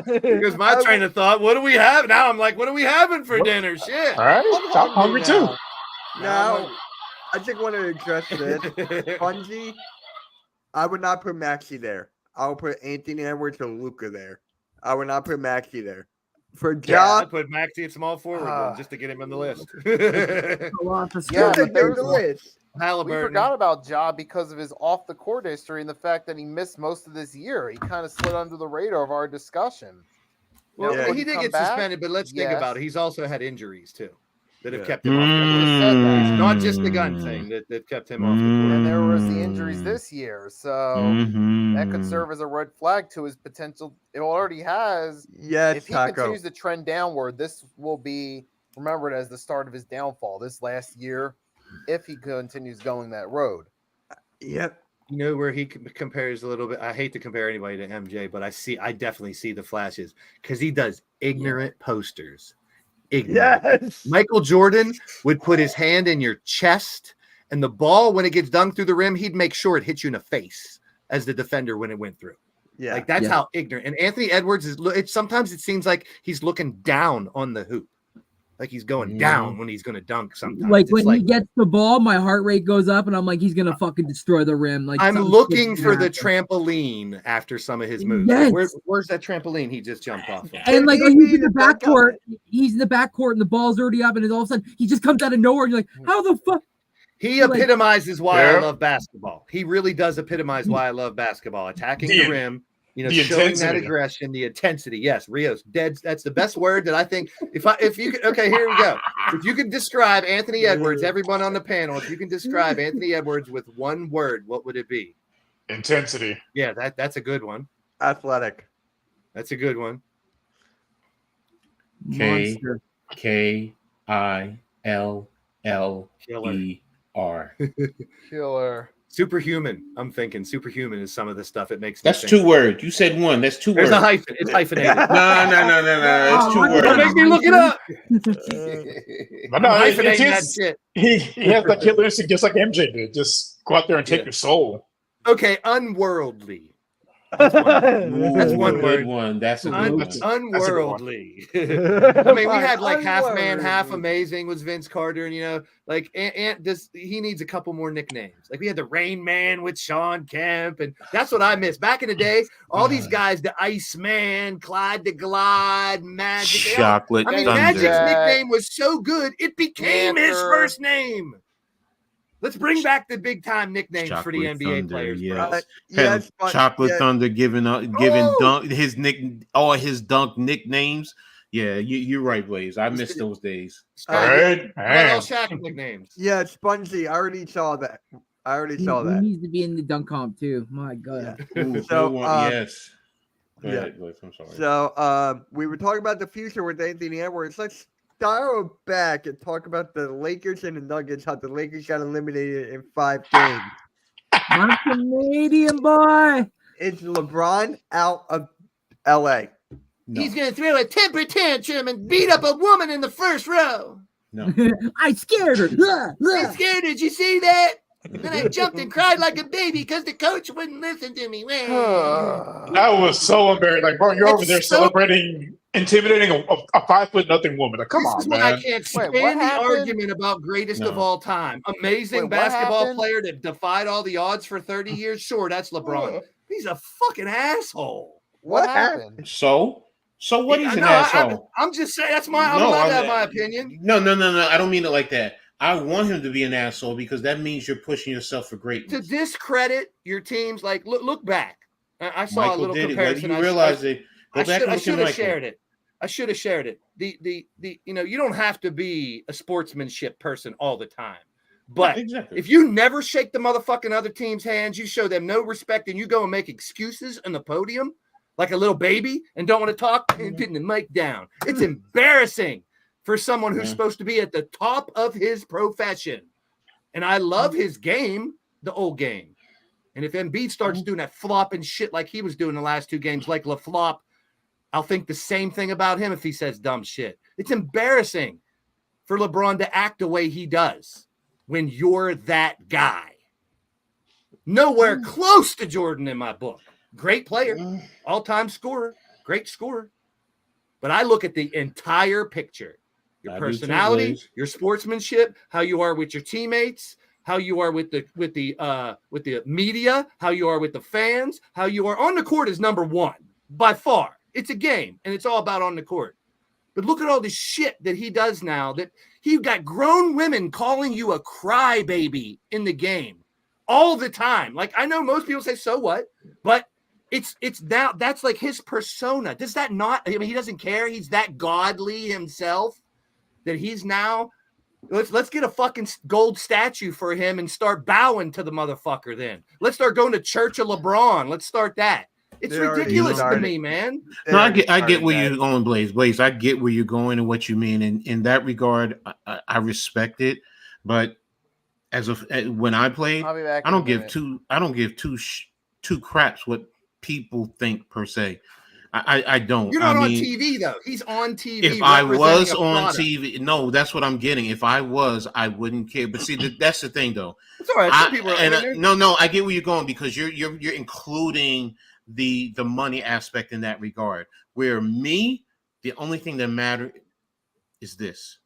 Here's my train of thought. What do we have? Now I'm like, what are we having for dinner? Shit. All right. I'm hungry too. Now, I just want to address this. Fungi, I would not put Maxey there. I would put Anthony Edwards or Luka there. I would not put Maxey there. For Yeah, I Ja, put Maxey at small forward then, just to get him on the list. Yeah, to but there's the list. we Halliburton. forgot about Ja because of his off the court history and the fact that he missed most of this year. He kind of slid under the radar of our discussion. Well, Yeah. will he did come get back? suspended, but let's think about it. Yes. He's also had injuries too that have Yeah. kept him off the You court. just said that. It's not just the gun thing that kept him off the court. And there was the injuries this year, so that could Mhm. serve as a red flag to his potential. It already has. Yes, If he Taco. continues to trend downward, this will be remembered as the start of his downfall this last year. If he continues going that road, Yep. You know where he compares a little bit. I hate to compare anybody to MJ, but I definitely see the flashes because he does ignorant posters. Ignorant. Yes. Michael Jordan would put his hand in your chest, and the ball, when it gets dunked through the rim, he'd make sure it hit you in the face as the defender when it went through. Yeah. Like that's how ignorant. And Anthony Edwards is. Sometimes it seems like he's looking down on the hoop, like he's going down when he's going to dunk. Sometimes, Like It's when he gets the ball, my heart rate goes up, and I'm like, he's gonna fucking destroy the rim. Like I'm something's looking gonna for the happen. trampoline after some of his moves. Yes. Where's that trampoline he just jumped off of? And like, He oh, he's be in the the backup. backcourt. He's in the backcourt, and the ball's already up, and then all of a sudden he just comes out of nowhere. And you're like, how the fuck? He epitomizes why I Yeah. love basketball. He really does epitomize why I love basketball. Attacking the The- rim, the showing that intensity. aggression, the intensity. Yes, Rios, dead. That's the best word that I think. If you could, okay, here we go. If you could describe Anthony Edwards, everyone on the panel, if you can describe Anthony Edwards with one word, what would it be? Intensity. Yeah, that's a good one. Athletic. That's a good one. Monster. KILLER. killer. Superhuman. I'm thinking superhuman is some of the stuff it makes. me That's think. 2 words. You said one. That's 2 There's words. a hyphen. It's hyphenated. No. It's 2 words. Don't make me look it up. But no, I'm it's hyphenating that his, shit. he has that killer instinct just like MJ did. Just go out there and take Yeah. your soul. Okay, unworldly. That's one Good word. one. That's a good one. Unworldly. I mean, we had like half man, half Unworldly. amazing was Vince Carter, and like he needs a couple more nicknames. Like we had the Rain Man with Sean Kemp, and that's what I miss. Back in the day, all these guys, the Ice Man, Clyde the Glide, Magic. Chocolate I mean, Thunder. Magic's nickname was so good, it became his Panther. first name. Let's bring back the big time nicknames for the Chocolate NBA Thunder, players, yes. bro. Yes, but- Chocolate yeah. Thunder giving Oh! dunk all his dunk nicknames. Yeah, you're right, Blaze. I miss those days. All right. What about all Man. Shaq nicknames? Yeah, Spongy. I already saw that. He needs to be in the dunk comp too. My God. Ooh, So, good one. Yes. Go yeah. ahead, Blaze. I'm sorry. So we were talking about the future with Anthony Edwards. Let's dial back and talk about the Lakers and the Nuggets, how the Lakers got eliminated in 5 games. I'm Canadian boy. Is LeBron out of LA? No. He's gonna throw a temper tantrum and beat up a woman in the first row. No. I scared her. I'm scared. Did you see that? Then I jumped and cried like a baby because the coach wouldn't listen to me. That was so embarrassing. Like, bro, you're It's over there so- celebrating, intimidating a 5'0" woman. Like, come This on, is why I man. can't Wait, stand what the happened? argument about greatest of No. all time. Amazing Wait, what basketball happened? player that defied all the odds for 30 years. Sure, that's LeBron. He's a fucking asshole. What happened? So what? He's an No, asshole. I'm just saying that's my. I'm No, allowed to I'm- have my opinion. No. I don't mean it like that. I want him to be an asshole because that means you're pushing yourself for To greatness. discredit your teams, like look back. I saw a Michael little did it. Whether comparison. you realize it. Go I back and look should at have Michael. shared it. I should have shared it. The you don't have to be a sportsmanship person all the time. But Exactly. if you never shake the motherfucking other team's hands, you show them no respect, and you go and make excuses on the podium like a little baby and don't want to talk and putting the mic down. It's embarrassing for someone who's Yeah. supposed to be at the top of his profession. And I love his game, the old game. And if Embiid starts doing that flopping shit like he was doing the last 2 games, like LaFlop, I'll think the same thing about him if he says dumb shit. It's embarrassing for LeBron to act the way he does when you're that guy. Nowhere close to Jordan in my book. Great player, all-time scorer, great scorer. But I look at the entire picture. Your I do too, personality, Blaze. your sportsmanship, how you are with your teammates, how you are with the media, how you are with the fans, how you are on the court is number 1 by far. It's a game, and it's all about on the court. But look at all this shit that he does now. That he got grown women calling you a crybaby in the game all the time. Like, I know most people say, so what? But it's now that's like his persona. Does that not? I mean, he doesn't care. He's that godly himself that he's now. Let's get a fucking gold statue for him and start bowing to the motherfucker. Then let's start going to Church of LeBron. Let's start that. It's They already ridiculous to started. me, man. No, I get where Started you're going, Blaze. Blaze, I get where you're going and what you mean. And in that regard, I respect it. But when I played, I'll be back I in a don't give minute. two craps what people think per se. I don't. You're not I on mean, TV though. He's on TV. if I was representing a on product. TV, no, that's what I'm getting. If I was, I wouldn't care. But see, that's the thing, though. It's all right. Some people are. No, I get where you're going because you're including the money aspect in that regard. Where me, the only thing that matters is this: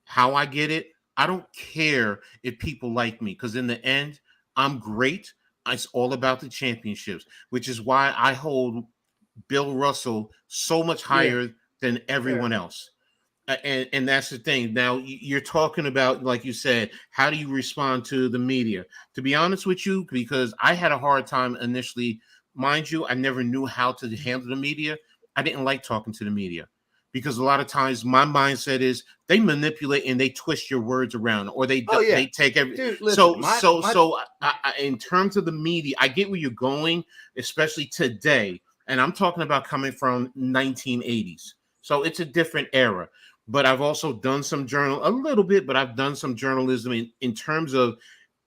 how I get it. I don't care if people like me because in the end, I'm great. It's all about the championships, which is why I hold Bill Russell so much higher than everyone else. And that's the thing. Now you're talking about, like you said, how do you respond to the media? To be honest with you, because I had a hard time initially, mind you, I never knew how to handle the media. I didn't like talking to the media because a lot of times my mindset is they manipulate and they twist your words around, or they take everything. Dude, listen, In terms of the media, I get where you're going, especially today. And I'm talking about coming from 1980s. So it's a different era. But I've also done some a little bit, but I've done some journalism in terms of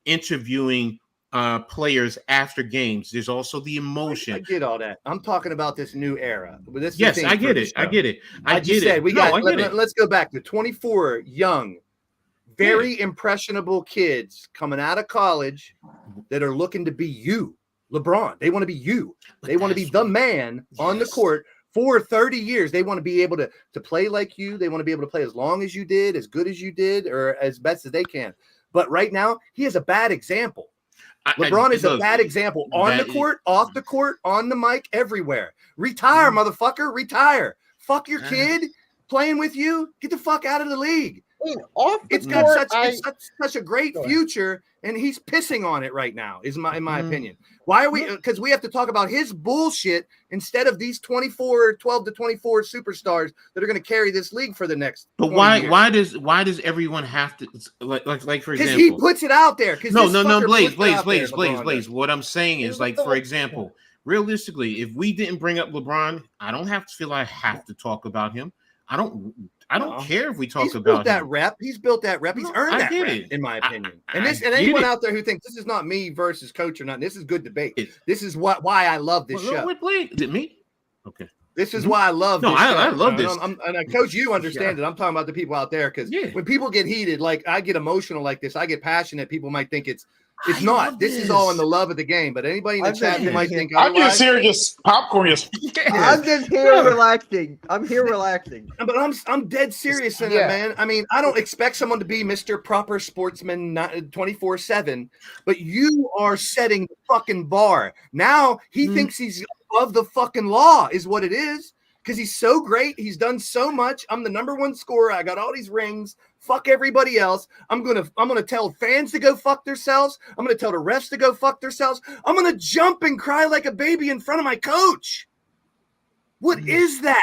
interviewing players after games. There's also the emotion. I get all that. I'm talking about this new era. But this is Yes, the thing I for get the it. show. I get it. I just said we got. I get it. Let's go back to 24 young, very impressionable kids coming out of college that are looking to be you, LeBron. They want to be you. They want to be the man on the court for 30 years. They want to be able to play like you. They want to be able to play as long as you did, as good as you did, or as best as they can. But right now, he is a bad example. LeBron is a bad example on the court, off the court, on the mic, everywhere. Retire, motherfucker. Retire. Fuck your kid playing with you. Get the fuck out of the league. Off the It's got court, such a great future, and he's pissing on it right now, in my opinion. Why are we? Because we have to talk about his bullshit instead of these 12 to 24 superstars that are going to carry this league for the next. But 20 years. why does everyone have to like for example? Because he puts it out there. No, Blaze. What I'm saying is, like, for example, realistically, if we didn't bring up LeBron, I don't have to feel I have to talk about him. I don't care if we talk about that him. rep. He's built that rep. He's earned that rep, in my opinion. And anyone out there who thinks this is not me versus coach or not, this is good debate. This is why I love this show. Is it me? Okay. This is why I love this show. I love this. And Coach, you understand it. I'm talking about the people out there because when people get heated, like I get emotional like this, I get passionate. People might think it's not. This is all in the love of the game. But anybody in the chat who might think I'm just here, just popcorn. I'm just here relaxing. I'm here relaxing. But I'm dead serious in it, man. I mean, I don't expect someone to be Mr. Proper Sportsman 24/7, but you are setting the fucking bar. Now he thinks he's above the fucking law, is what it is. Because he's so great. He's done so much. I'm the number one scorer. I got all these rings. Fuck everybody else. I'm gonna tell fans to go fuck themselves. I'm gonna tell the refs to go fuck themselves. I'm gonna jump and cry like a baby in front of my coach. What is that?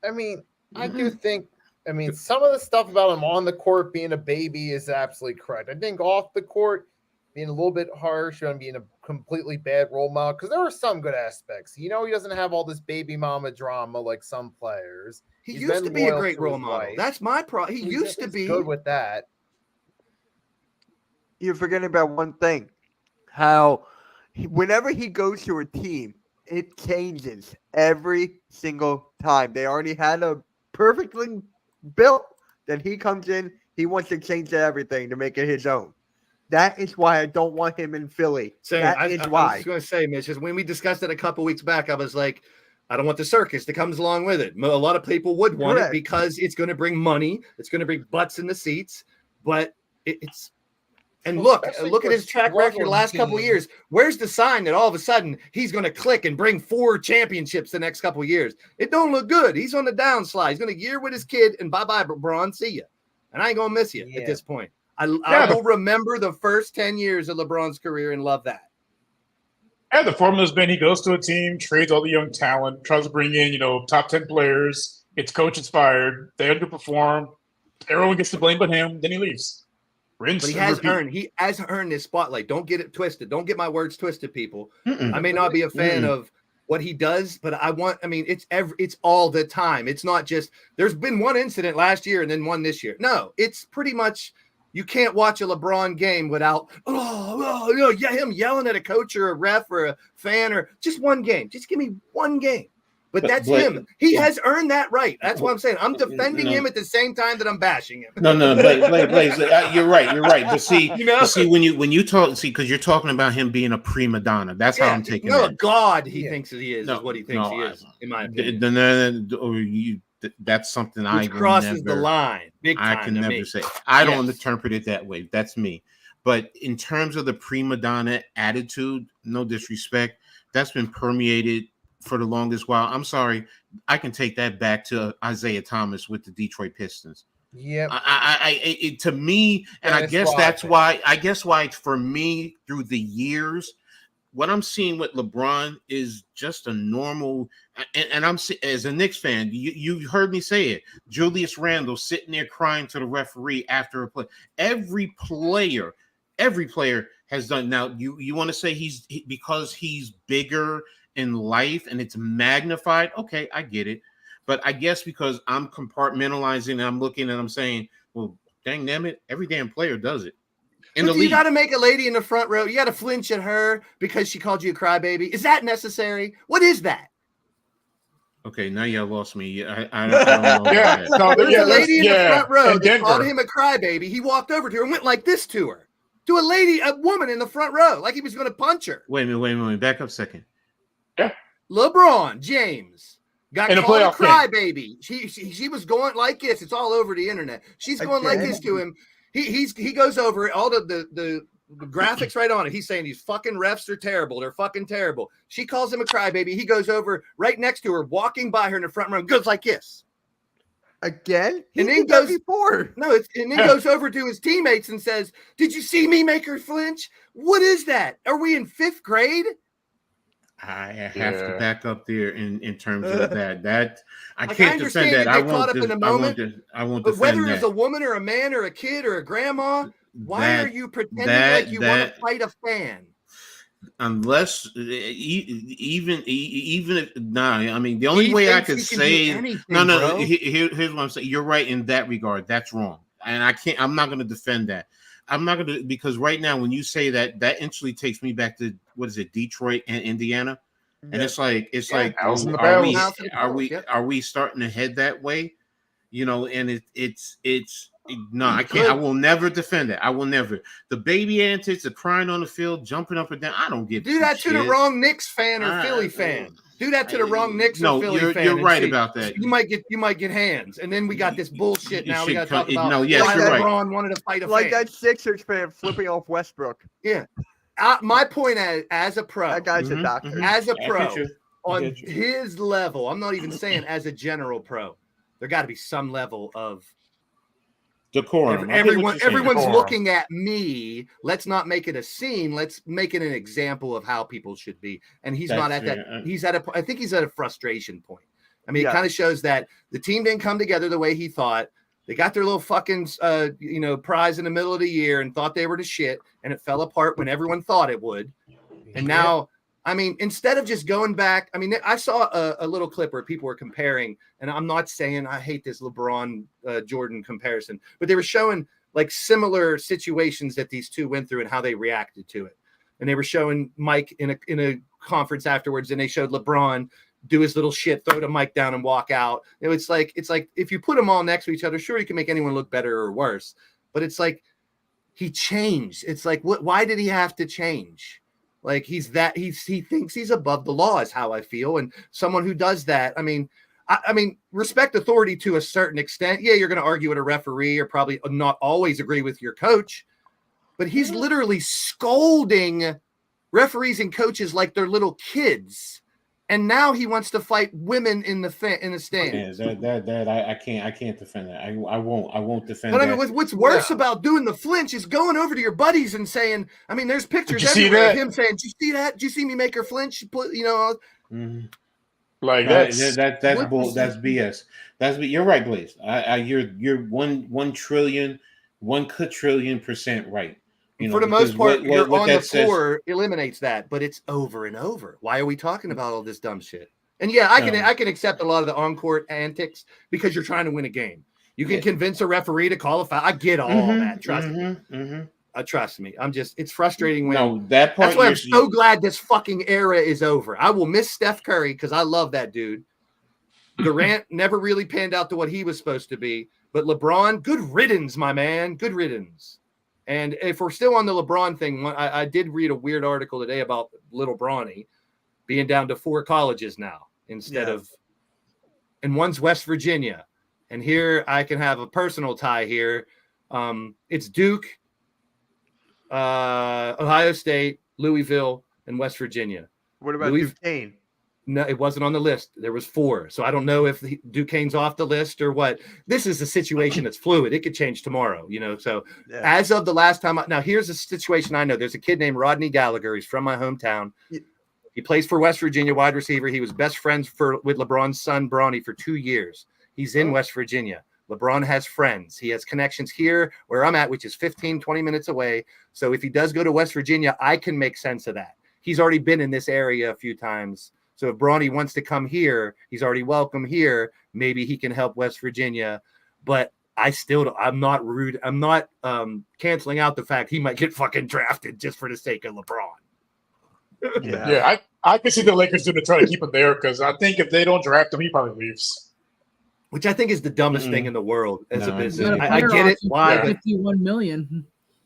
I mean, I do think. I mean, some of the stuff about him on the court being a baby is absolutely correct. I think off the court, being a little bit harsh on being a completely bad role model, because there are some good aspects. You know, he doesn't have all this baby mama drama like some players. He He's used to been be a loyal great to role his model. wife. That's my problem. He used to He's be good with that. You're forgetting about one thing. How whenever he goes to a team, it changes every single time. They already had a perfectly built. Then he comes in, he wants to change everything to make it his own. That is why I don't want him in Philly. That is why. I was going to say, Mitch, is when we discussed it a couple weeks back, I was like, I don't want the circus that comes along with it. A lot of people would want it because it's going to bring money. It's going to bring butts in the seats. But it's And Well, look especially at for his track record the struggling last couple of teams. years. Where's the sign that all of a sudden he's going to click and bring 4 championships the next couple of years? It don't look good. He's on the downslide. He's going to year with his kid, and bye-bye, LeBron. See ya. And I ain't going to miss you Yeah. at this point. I will remember the first 10 years of LeBron's career and love that. And the formula's been he goes to a team, trades all the young talent, tries to bring in, top 10 players, gets coaches fired, they underperform, everyone gets to blame but him, then he leaves. Rinse But he and has repeat. earned this spotlight. Don't get it twisted. Don't get my words twisted, people. Mm-mm. I may not be a fan of what he does, but it's all the time. It's not just there's been one incident last year and then one this year. No, it's pretty much you can't watch a LeBron game without him yelling at a coach or a ref or a fan or just one game. Just give me one game. But that's him. He has earned that right. That's what I'm saying. I'm defending him at the same time that I'm bashing him. No, Blaze, you're right. But see, when you talk, because you're talking about him being a prima donna. That's how I'm taking it. God, he thinks that he is what he thinks he is, in my opinion. That's something Which crosses the line. Big time I can never say. I don't interpret it that way. That's me. But in terms of the prima donna attitude, no disrespect, that's been permeated for the longest while. I'm sorry, I can take that back to Isaiah Thomas with the Detroit Pistons. Yep. To me, and I guess that's why. I guess why for me through the years, what I'm seeing with LeBron is just a normal. And I'm as a Knicks fan, you heard me say it. Julius Randle sitting there crying to the referee after a play. Every player has done. Now you want to say because he's bigger in life and it's magnified. Okay, I get it. But I guess because I'm compartmentalizing and I'm looking and I'm saying, well, dang damn it, every damn player does it. You got to make a lady in the front row. You got to flinch at her because she called you a crybaby. Is that necessary? What is that? Okay, now you lost me. I don't know. There's a lady in the front row that called him a crybaby. He walked over to her and went like this to her. To a woman in the front row, like he was going to punch her. Wait a minute. Back up a second. Yeah. LeBron James got in a called a playoff crybaby. She was going like this. It's all over the internet. She's going like this to him. He goes over all the graphics right on it. He's saying these fucking refs are terrible. They're fucking terrible. She calls him a crybaby. He goes over right next to her, walking by her in the front row, goes like this. Again? And then goes goes over to his teammates and says, "Did you see me make her flinch? What is that? Are we in 5th grade?" I have to back up there in terms of that. That I can't defend that. I won't But whether it's a woman or a man or a kid or a grandma, why are you pretending like you want to fight a fan? Unless even if I mean the only way I could say here's what I'm saying. You're right in that regard. That's wrong, and I'm not going to defend that. I'm not going to, because right now when you say that instantly takes me back to Detroit and Indiana, and it's like are we starting to head that way? And it's no, I can't. I will never defend it. I will never. The baby antics, the crying on the field, jumping up and down. I don't get. Do that to the wrong Knicks fan or Philly fan. Do that to the wrong Knicks or Philly fan. You're right about that. You might get hands, and then we got this bullshit. Now we got to talk about why you're right. LeBron wanted to fight a like fan. that Sixers fan flipping off Westbrook. Yeah, my point as a pro, that guy's a doctor. As a pro on his level, I'm not even saying as a general pro. There got to be some level of decorum. Everyone's looking at me. Let's not make it a scene. Let's make it an example of how people should be. And he's not at that. I think he's at a frustration point. I mean, it kind of shows that the team didn't come together the way he thought. They got their little fucking, prize in the middle of the year and thought they were the shit, and it fell apart when everyone thought it would. And now, I mean, instead of just going back, I mean, I saw a little clip where people were comparing, and I'm not saying I hate this LeBron Jordan comparison, but they were showing like similar situations that these two went through and how they reacted to it. And they were showing Mike in a conference afterwards, and they showed LeBron do his little shit, throw the mic down and walk out. It's like if you put them all next to each other, sure, you can make anyone look better or worse, but it's like he changed. It's like, why did he have to change? Like he thinks he's above the law is how I feel. And someone who does that, I mean, respect authority to a certain extent. Yeah, you're going to argue with a referee or probably not always agree with your coach. but he's literally scolding referees and coaches like they're little kids. And now he wants to fight women in the stands. Yeah, I can't defend that. I won't defend. But I that. mean, what's worse about doing the flinch is going over to your buddies and saying, I mean, there's pictures Did you see everywhere of that? him saying, "Did you see that? Did you see me make her flinch?" You know, Like that's what bull. is That's BS. You're right, Blaze. You're 1 trillion, 1 quadrillion% right. You for know, the most because part, you're what on the that says- floor eliminates that, but it's over and over. Why are we talking about all this dumb shit? And yeah, I can accept a lot of the on-court antics because you're trying to win a game. You can convince a referee to call a foul. I get all that. Trust me. Trust me. It's frustrating when that part. That's why I'm so glad this fucking era is over. I will miss Steph Curry because I love that dude. Durant never really panned out to what he was supposed to be, but LeBron, good riddance, my man. Good riddance. And if we're still on the LeBron thing, I did read a weird article today about little Bronny being down to 4 colleges now instead of, and one's West Virginia. And here I can have a personal tie here. It's Duke, Ohio State, Louisville, and West Virginia. What about Duquesne? No, it wasn't on the list. There was 4. So I don't know if Duquesne's off the list or what. This is a situation that's fluid. It could change tomorrow, you know. So as of the last time, now here's a situation I know. There's a kid named Rodney Gallagher. He's from my hometown. He plays for West Virginia, wide receiver. He was best friends with LeBron's son, Bronny, for 2 years. He's in West Virginia. LeBron has friends. He has connections here where I'm at, which is 15, 20 minutes away. So if he does go to West Virginia, I can make sense of that. He's already been in this area a few times. So if Bronny wants to come here, he's already welcome here. Maybe he can help West Virginia. But I'm not rude. I'm not canceling out the fact he might get fucking drafted just for the sake of LeBron. Yeah, I can see the Lakers going to try to keep him there because I think if they don't draft him, he probably leaves. Which I think is the dumbest thing in the world as a business. Got a I player get it. option for Why? 51 million.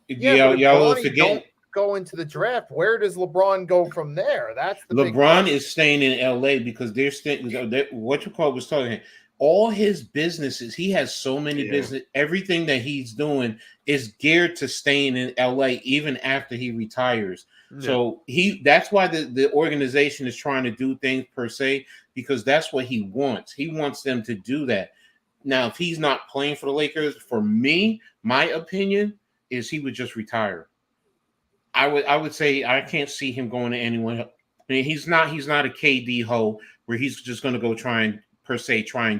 Yeah, y'all but forget. don't go into the draft. Where does LeBron go from there? That's the big LeBron question. is staying in LA because they're staying. What you call was talking. All his businesses, he has so many business. Everything that he's doing is geared to staying in LA even after he retires. Yeah. So that's why the organization is trying to do things per se, because that's what he wants. He wants them to do that. Now, if he's not playing for the Lakers, for me, my opinion is he would just retire. I would say I can't see him going to anyone. I mean, he's not a KD hoe where he's just going to go try and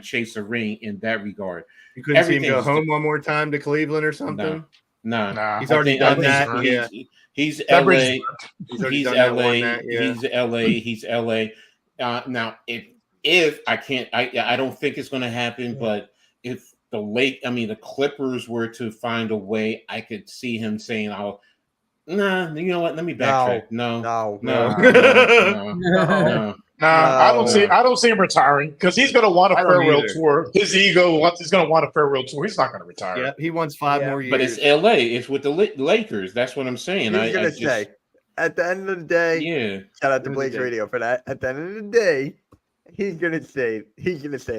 chase a ring in that regard. You couldn't see him go home one more time to Cleveland or something? Nah. He's already done that. Yeah. He's LA. He's LA. He's LA. Now, if I can't, I don't think it's going to happen. But if the Clippers were to find a way, I could see him saying, "I'll." Nah, you know what? Let me backtrack. No. I don't see him retiring because he's going to want a farewell tour. His ego he's going to want a farewell tour. He's not going to retire. Yeah, he wants 5 more years. But it's LA. It's with the Lakers. That's what I'm saying. He's going to say, at the end of the day, shout out to Blaze Radio for that. At the end of the day, he's going to say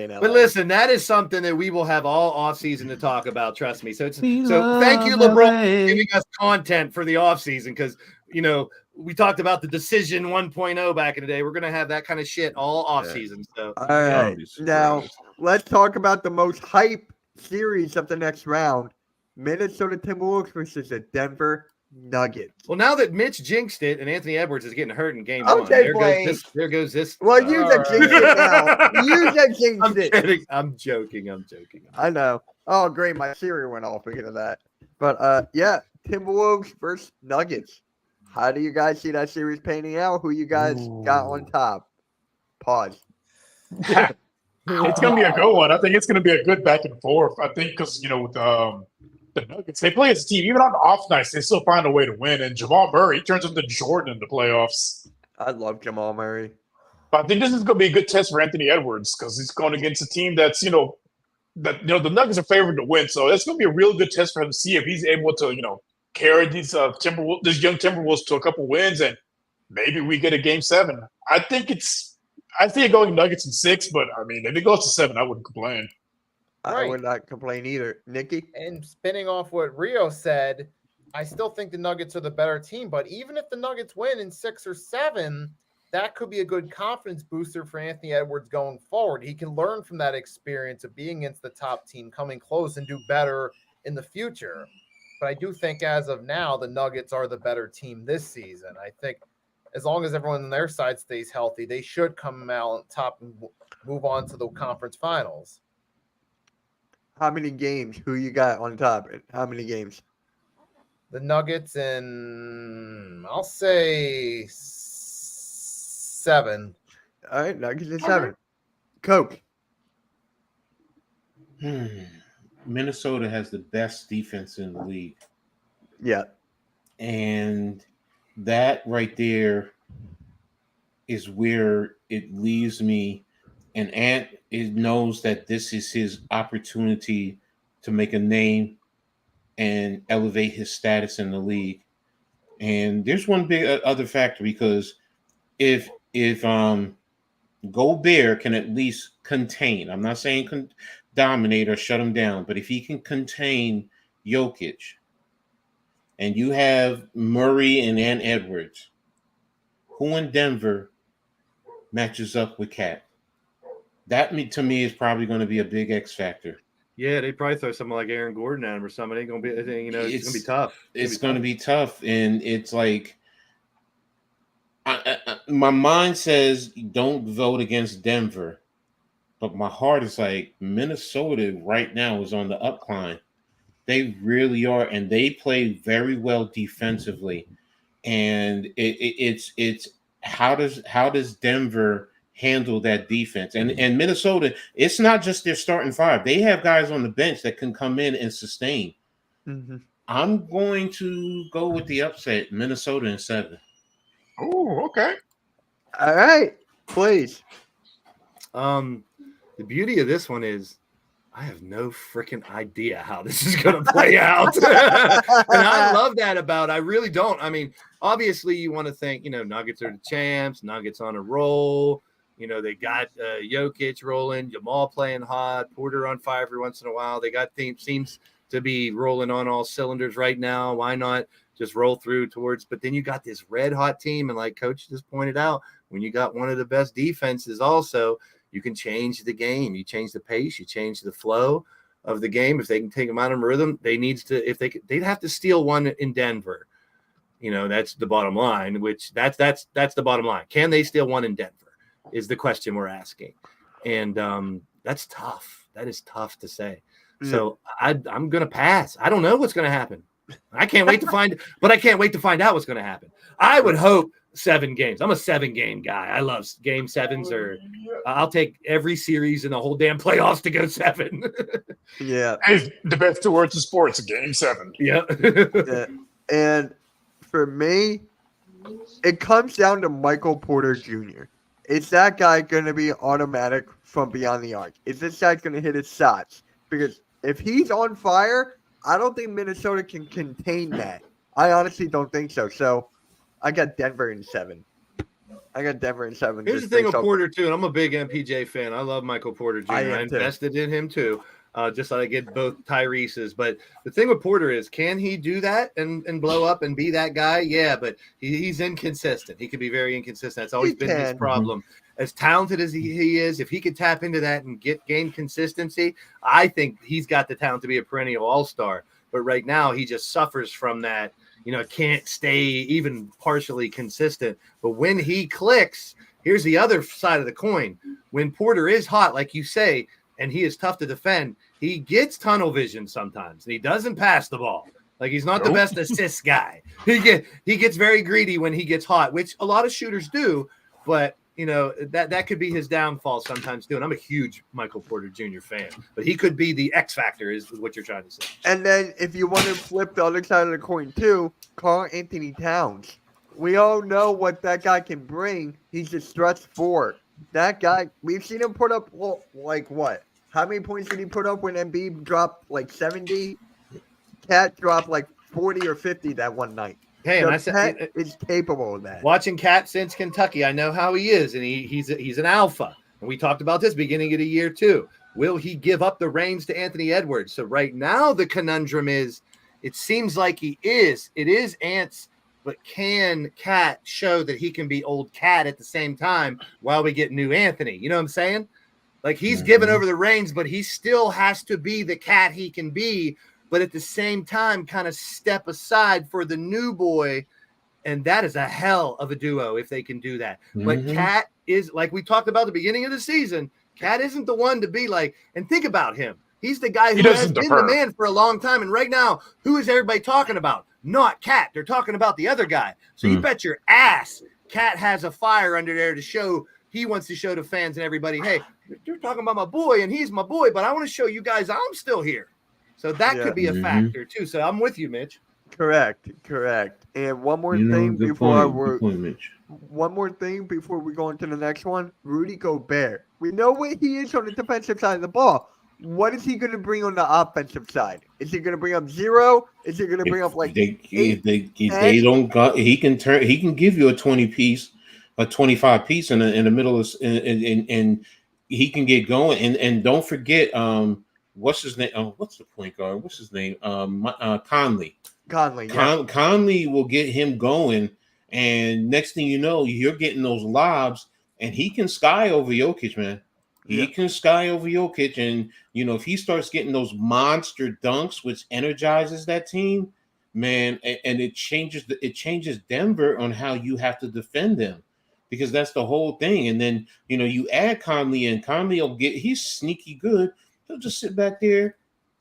in LA. But listen, that is something that we will have all offseason to talk about. Trust me. So thank you, LeBron, for giving us content for the offseason because, you know, we talked about the decision 1.0 back in the day. We're going to have that kind of shit all offseason. So, all right. Now, let's talk about the most hype series of the next round. Minnesota Timberwolves versus the Denver Nuggets. Well, now that Mitch jinxed it and Anthony Edwards is getting hurt in game Okay, 1, there goes this. Well, you said jinxed it now. You said jinxed it. Kidding. I'm joking. I know. Oh, great. My Siri went off because of that. But, Timberwolves versus Nuggets. How do you guys see that series painting out? Who you guys got on top? Pause. It's going to be a good one. I think it's going to be a good back and forth. I think because, you know, with the Nuggets, they play as a team. Even on the off nights, they still find a way to win. And Jamal Murray turns into Jordan in the playoffs. I love Jamal Murray. But I think this is going to be a good test for Anthony Edwards because he's going against a team that's, the Nuggets are favored to win. So it's going to be a real good test for him to see if he's able to, carry these young Timberwolves to a couple wins, and maybe we get a game 7. I see it going Nuggets in 6, but I mean, if it goes to 7, I wouldn't complain. I would not complain either. Nikki? And spinning off what Rio said, I still think the Nuggets are the better team. But even if the Nuggets win in 6 or 7, that could be a good confidence booster for Anthony Edwards going forward. He can learn from that experience of being against the top team, coming close, and do better in the future. But I do think as of now, the Nuggets are the better team this season. I think as long as everyone on their side stays healthy, they should come out on top and move on to the conference finals. How many games? Who you got on top? How many games? The Nuggets in, I'll say 7. All right, Nuggets in 7. Coach. Minnesota has the best defense in the league. Yeah. And that right there is where it leaves me. And Ant knows that this is his opportunity to make a name and elevate his status in the league. And there's one big other factor, because if Gobert can at least contain, I'm not saying dominate or shut him down, but if he can contain Jokic, and you have Murray and Edwards, who in Denver matches up with Cat? That to me is probably going to be a big X factor. Yeah, they probably throw someone like Aaron Gordon at him or something. It's gonna be, it's gonna be tough. It's going to be tough, and it's like, my mind says don't vote against Denver, but my heart is like Minnesota right now is on the upcline. They really are, and they play very well defensively. And it's how does Denver handle that defense? And Minnesota, it's not just their starting five. They have guys on the bench that can come in and sustain. Mm-hmm. I'm going to go with the upset, Minnesota in 7. Oh, okay. All right, please. The beauty of this one is I have no freaking idea how this is going to play out. And I love that about it. I really don't. I mean, obviously you want to think, Nuggets are the champs, Nuggets on a roll. They got Jokic rolling, Jamal playing hot, Porter on fire every once in a while. They got seems to be rolling on all cylinders right now. Why not just roll through towards? But then you got this red hot team, and like Coach just pointed out, when you got one of the best defenses also, you can change the game. You change the pace. You change the flow of the game. If they can take them out of rhythm, they'd have to steal one in Denver. That's the bottom line, which that's the bottom line. Can they steal one in Denver is the question we're asking. And that's tough. That is tough to say. So I'm going to pass. I don't know what's going to happen. I can't wait to find out what's going to happen. I would hope 7 games. I'm a 7-game guy. I love game 7s, or I'll take every series in the whole damn playoffs to go 7. Yeah. Hey, the best 2 words in sports, game 7. Yeah. Yeah. And for me, it comes down to Michael Porter Jr. Is that guy going to be automatic from beyond the arc? Is this guy going to hit his shots? Because if he's on fire, I don't think Minnesota can contain that. I honestly don't think so. So I got Denver in 7. Here's the thing with Porter, too, and I'm a big MPJ fan. I love Michael Porter Jr. I invested in him, too, just so I get both Tyrese's. But the thing with Porter is, can he do that and blow up and be that guy? Yeah, but he's inconsistent. He can be very inconsistent. That's always been his problem. As talented as he is, if he could tap into that and gain consistency, I think he's got the talent to be a perennial all-star. But right now, he just suffers from that. Can't stay even partially consistent. But when he clicks, here's the other side of the coin. When Porter is hot, like you say, and he is tough to defend, he gets tunnel vision sometimes, and he doesn't pass the ball. Like, he's not the best assist guy. He gets very greedy when he gets hot, which a lot of shooters do. But that could be his downfall sometimes too. And I'm a huge Michael Porter Jr. fan, but he could be the X factor, is what you're trying to say. And then if you want to flip the other side of the coin too, Karl-Anthony Towns. We all know what that guy can bring. He's a stretch 4. That guy, we've seen him put up like what? How many points did he put up when Embiid dropped like 70? Cat dropped like 40 or 50 that one night. Hey, so and I said is capable of that. Watching Cat since Kentucky, I know how he is, and he's an alpha. And we talked about this beginning of the year too. Will he give up the reins to Anthony Edwards? So right now the conundrum is It seems like he is. It is Ants, but can Cat show that he can be old Cat at the same time while we get new Anthony? You know what I'm saying? Like he's given over the reins, but he still has to be the Cat he can be, but at the same time kind of step aside for the new boy. And that is a hell of a duo if they can do that. But Cat is, like we talked about at the beginning of the season, Cat isn't the one to be like, and think about him. He's the guy who has been the man for a long time. And right now, who is everybody talking about? Not Cat. They're talking about the other guy. So you bet your ass Cat has a fire under there to show. He wants to show the fans and everybody, hey, you're talking about my boy and he's my boy, but I want to show you guys I'm still here. So that could be a factor too. So I'm with you, Mitch. Correct. And one more thing before we go into the next one. Rudy Gobert. We know what he is on the defensive side of the ball. What is he going to bring on the offensive side? Is he going to bring up 0? Is he going to bring up like he can give you a 20 piece, a 25 piece in the middle of and he can get going. And don't forget what's his name? What's the point guard? What's his name? Conley. Conley will get him going, and next thing you know, you're getting those lobs, and he can sky over Jokic, man. He can sky over Jokic, and if he starts getting those monster dunks, which energizes that team, man, and it changes Denver on how you have to defend them, because that's the whole thing. And then you add Conley, and Conley he's sneaky good. He'll just sit back there,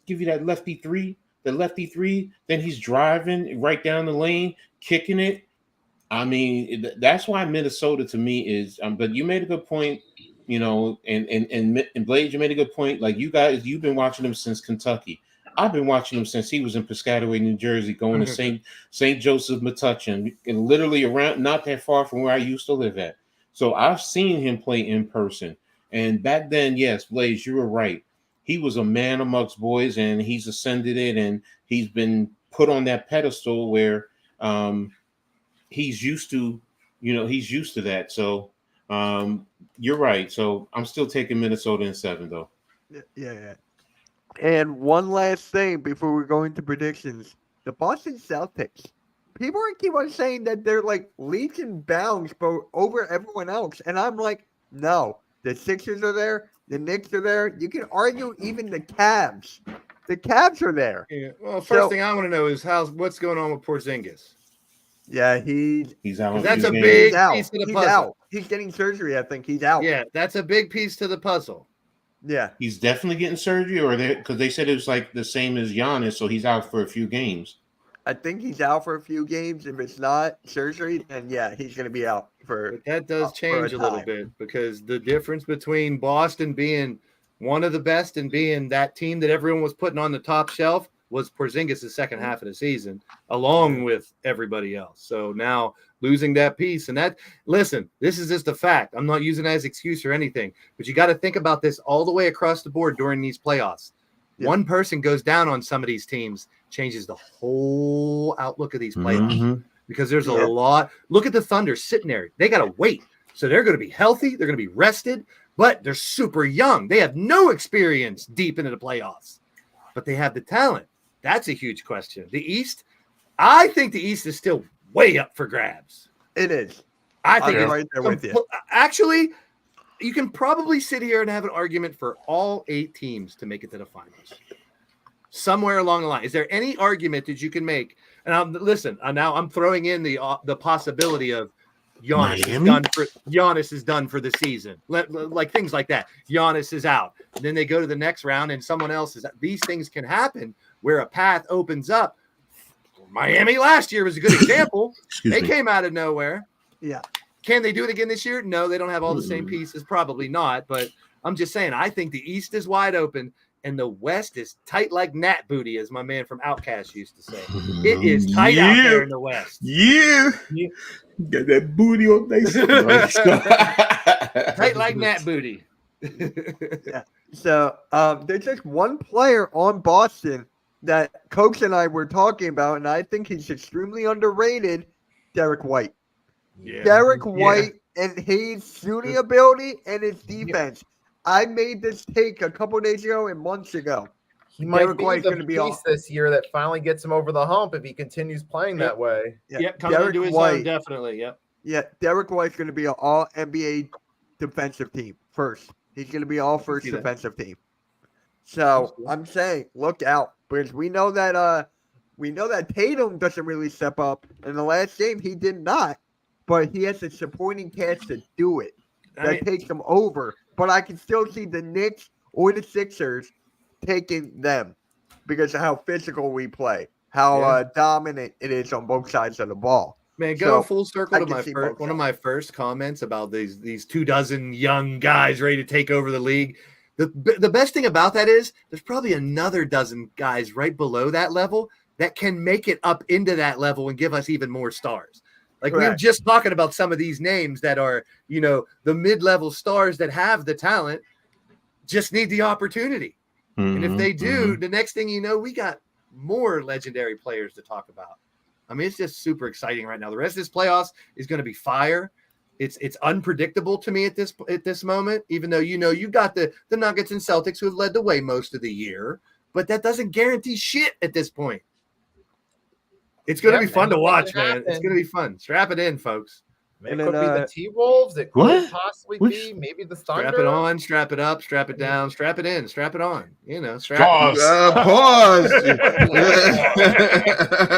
give you that lefty three. Then he's driving right down the lane, kicking it. I mean, that's why Minnesota to me is. But you made a good point, and Blade, you made a good point. Like you guys, you've been watching him since Kentucky. I've been watching him since he was in Piscataway, New Jersey, going to St. Joseph Metuchen, and literally around not that far from where I used to live at. So I've seen him play in person. And back then, yes, Blaze, you were right. He was a man amongst boys, and he's ascended it, and he's been put on that pedestal where he's used to that. So you're right. So I'm still taking Minnesota in 7, though. Yeah. And one last thing before we go into predictions: the Boston Celtics. People keep on saying that they're like leaps and bounds over everyone else, and I'm like, no. The Sixers are there. The Knicks are there. You can argue even the Cavs. The Cavs are there. Yeah. Well, first thing I want to know is what's going on with Porzingis. Yeah, he's out. That's a big piece of the puzzle. Out. He's getting surgery. I think he's out. Yeah, that's a big piece to the puzzle. Yeah, he's definitely getting surgery, or because they said it was like the same as Giannis, so he's out for a few games. I think he's out for a few games. If it's not surgery, then yeah, he's going to be out for. But that does change a little bit, because the difference between Boston being one of the best and being that team that everyone was putting on the top shelf was Porzingis' second half of the season, along with everybody else. So now losing that piece, and listen, this is just a fact. I'm not using it as excuse or anything, but you got to think about this all the way across the board during these playoffs. Yeah. One person goes down on some of these teams, changes the whole outlook of these playoffs, because there's a lot. Look at the Thunder sitting there. They got to wait. So they're going to be healthy. They're going to be rested, but they're super young. They have no experience deep into the playoffs, but they have the talent. That's a huge question. The East, I think the East is still way up for grabs. It is. I think I'm right there with you. Actually, you can probably sit here and have an argument for all 8 teams to make it to the finals. Somewhere along the line. Is there any argument that you can make? And listen, now I'm throwing in the possibility of Giannis is done for the season. Like things like that. Giannis is out. And then they go to the next round and someone else is out. These things can happen where a path opens up. Miami last year was a good example. They came out of nowhere. Yeah. Can they do it again this year? No, they don't have all the same pieces. Probably not. But I'm just saying, I think the East is wide open and the West is tight like gnat booty, as my man from Outkast used to say. It is tight out there in the West. Yeah. Got that booty on their tight like gnat booty. Yeah. So there's just one player on Boston that Coach and I were talking about, and I think he's extremely underrated, Derek White. Yeah. Derek White and his shooting ability and his defense. I made this take a couple days ago and months ago. he might Derek be White's the gonna be piece all- this year that finally gets him over the hump if he continues playing that way. Yep, coming Derek into his White. own, definitely. Yep. Yeah, Derek White's going to be an all NBA defensive team first. He's going to be all first see that. defensive team. So I'm saying, look out, because we know that Tatum doesn't really step up. In the last game, he did not, but he has the supporting cast to do it. That takes him over. But I can still see the Knicks or the Sixers taking them because of how physical we play, how dominant it is on both sides of the ball. Man, go So, full circle I to can my see first both one of sides. my first comments about these 24 young guys ready to take over the league. The best thing about that is there's probably another dozen guys right below that level that can make it up into that level and give us even more stars. Like we were Correct. just talking about some of these names that are, the mid-level stars that have the talent, just need the opportunity. And if they do, the next thing you know, we got more legendary players to talk about. I mean, it's just super exciting right now. The rest of this playoffs is going to be fire. It's unpredictable to me at this moment, even though you got the Nuggets and Celtics who have led the way most of the year, but that doesn't guarantee shit at this point. It's going to be fun to watch, man. It's going to be fun. Strap it in, folks. It could be the T-Wolves. It could What? possibly Which- be maybe the Thunder. Strap it on, strap it up, strap it down, strap it in, strap it on. Strap Pause. Pause.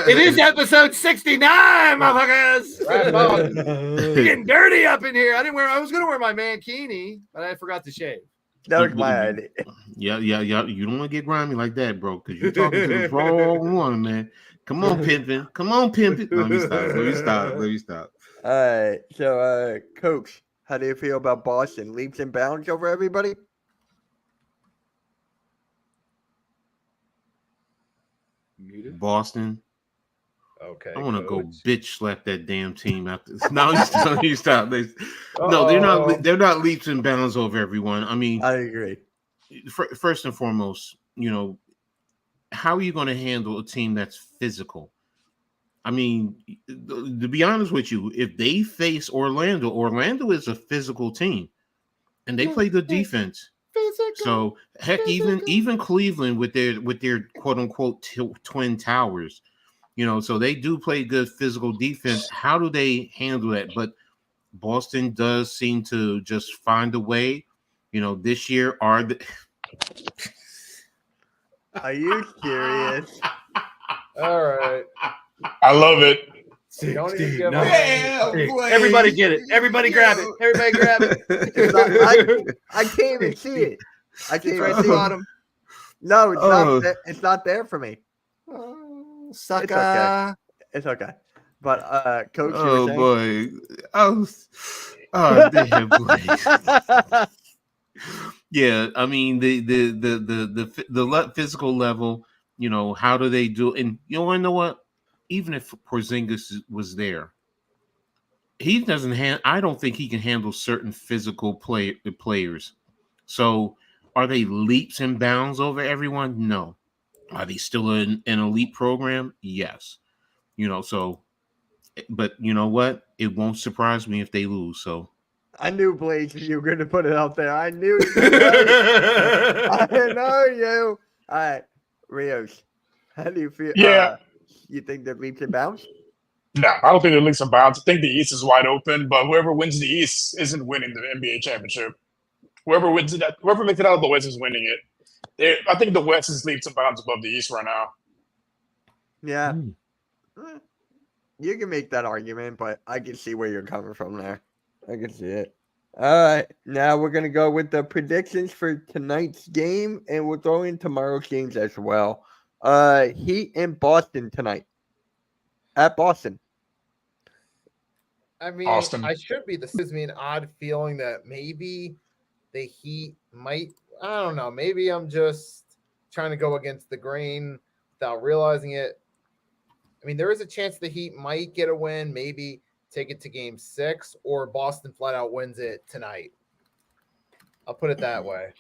It is episode 69, motherfuckers. Wrap up. It's getting dirty up in here. I was gonna wear my mankini, but I forgot to shave. That was my idea. Yeah. You don't want to get grimy like that, bro, because you're talking to the wrong one, man. Come on, pimpin'. Let me stop. All right. So, Coach, how do you feel about Boston? Leaps and bounds over everybody? Boston. Okay. I want to go Coach. bitch slap that damn team after. No, you stop. No, they're not leaps and bounds over everyone. I mean, I agree. first and foremost, how are you going to handle a team that's physical? I mean, to be honest with you, if they face Orlando is a physical team, and they play good defense. So heck, even Cleveland with their quote unquote twin towers, so they do play good physical defense. How do they handle that? But Boston does seem to just find a way. This year are you serious? All right. I love it. Don't even give No. them- Everybody get it. Everybody grab it. Everybody grab it. I can't even see it. I can't It's right even at the see it. bottom. No, it's Oh. not. It's not there for me. Sucker. It's okay. It's okay. But Coach, oh you were saying? boy, oh damn boy. Yeah, I mean the physical level. How do they do? And you want to know what? Even if Porzingis was there, he doesn't. I don't think he can handle certain physical players. So, are they leaps and bounds over everyone? No. Are they still an elite program? Yes. So, but you know what? It won't surprise me if they lose. So, I knew, Blaze, you were going to put it out there. I knew you. I know you. All right, Rios, how do you feel? Yeah. You think they're leaps and bounds? No, I don't think they're leaps and bounds. I think the East is wide open, but whoever wins the East isn't winning the NBA championship. Whoever makes it out of the West is winning it. I think the West is leaps and bounds above the East right now. Yeah. You can make that argument, but I can see where you're coming from there. I can see it. All right. Now we're going to go with the predictions for tonight's game, and we'll throw in tomorrow's games as well. Heat in Boston tonight. At Boston. I mean, Austin. I should be. This gives me an odd feeling that maybe the Heat might. I don't know. Maybe I'm just trying to go against the grain without realizing it. I mean, there is a chance the Heat might get a win, maybe take it to game 6, or Boston flat out wins it tonight. I'll put it that way.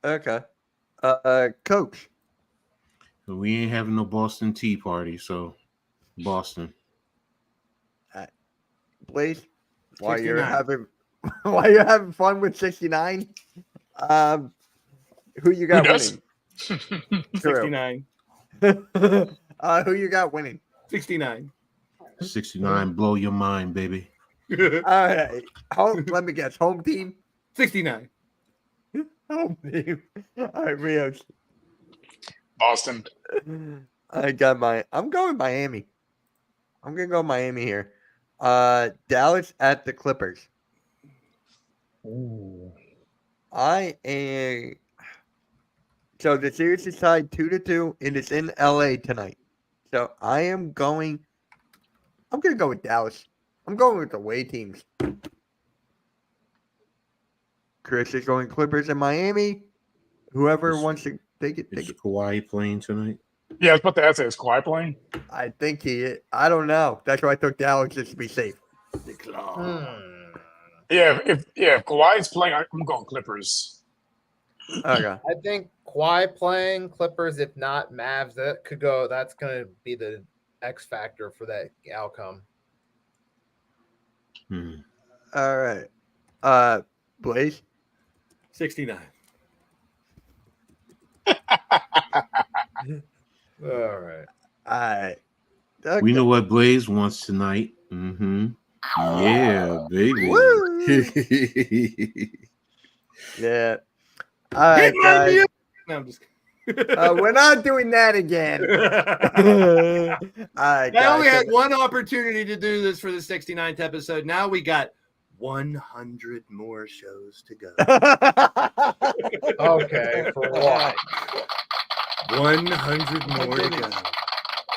Okay. Coach. we ain't having no Boston Tea Party. So, Boston. Blaze, while 69. you're having fun with 69, who you got Who does? winning? True. 69. Who you got winning? 69. 69, blow your mind, baby. All right. Let me guess. Home team? 69. Home team. All right, Rios. Boston. I'm going Miami. I'm gonna go Miami here. Dallas at the Clippers. Ooh. So the series is tied 2-2, and it's in LA tonight. So I'm gonna go with Dallas. I'm going with the away teams. Chris is going Clippers and Miami. Whoever wants to take it, take Is it. Kawhi playing tonight? Yeah, I was about to ask, is Kawhi playing? I think I don't know. That's why I took Dallas just to be safe. Yeah, if Kawhi's playing, I'm going Clippers. Okay. I think Kawhi playing Clippers, if not Mavs, that could go. That's going to be the X factor for that outcome. All right. Blaze? 69. All right. All right. Okay. We know what Blaze wants tonight. Mm-hmm. Yeah, baby. Yeah. All right, guys. No, I'm just We're not doing that again. All right, I only guys. had one opportunity to do this for the 69th episode. Now we got 100 more shows to go. Okay, for what? 100 more to go.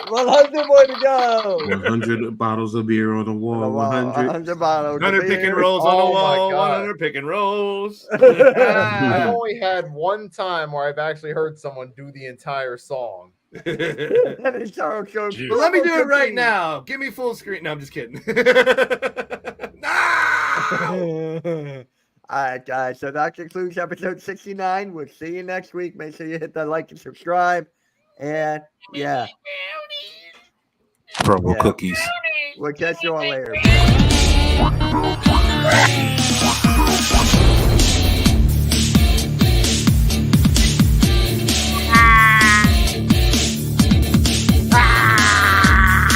100 more to go. 100 bottles of beer on the wall. 100. 100 bottles. 100 pick and rolls on Oh the my wall. God. 100 pick and rolls. I've only had one time where I've actually heard someone do the entire song. But That is so cool. let me do it right now. Give me full screen. No, I'm just kidding. No! All right, guys. So that concludes episode 69. We'll see you next week. Make sure you hit that like and subscribe. And yeah, Promo Yeah. cookies. we'll catch you all later.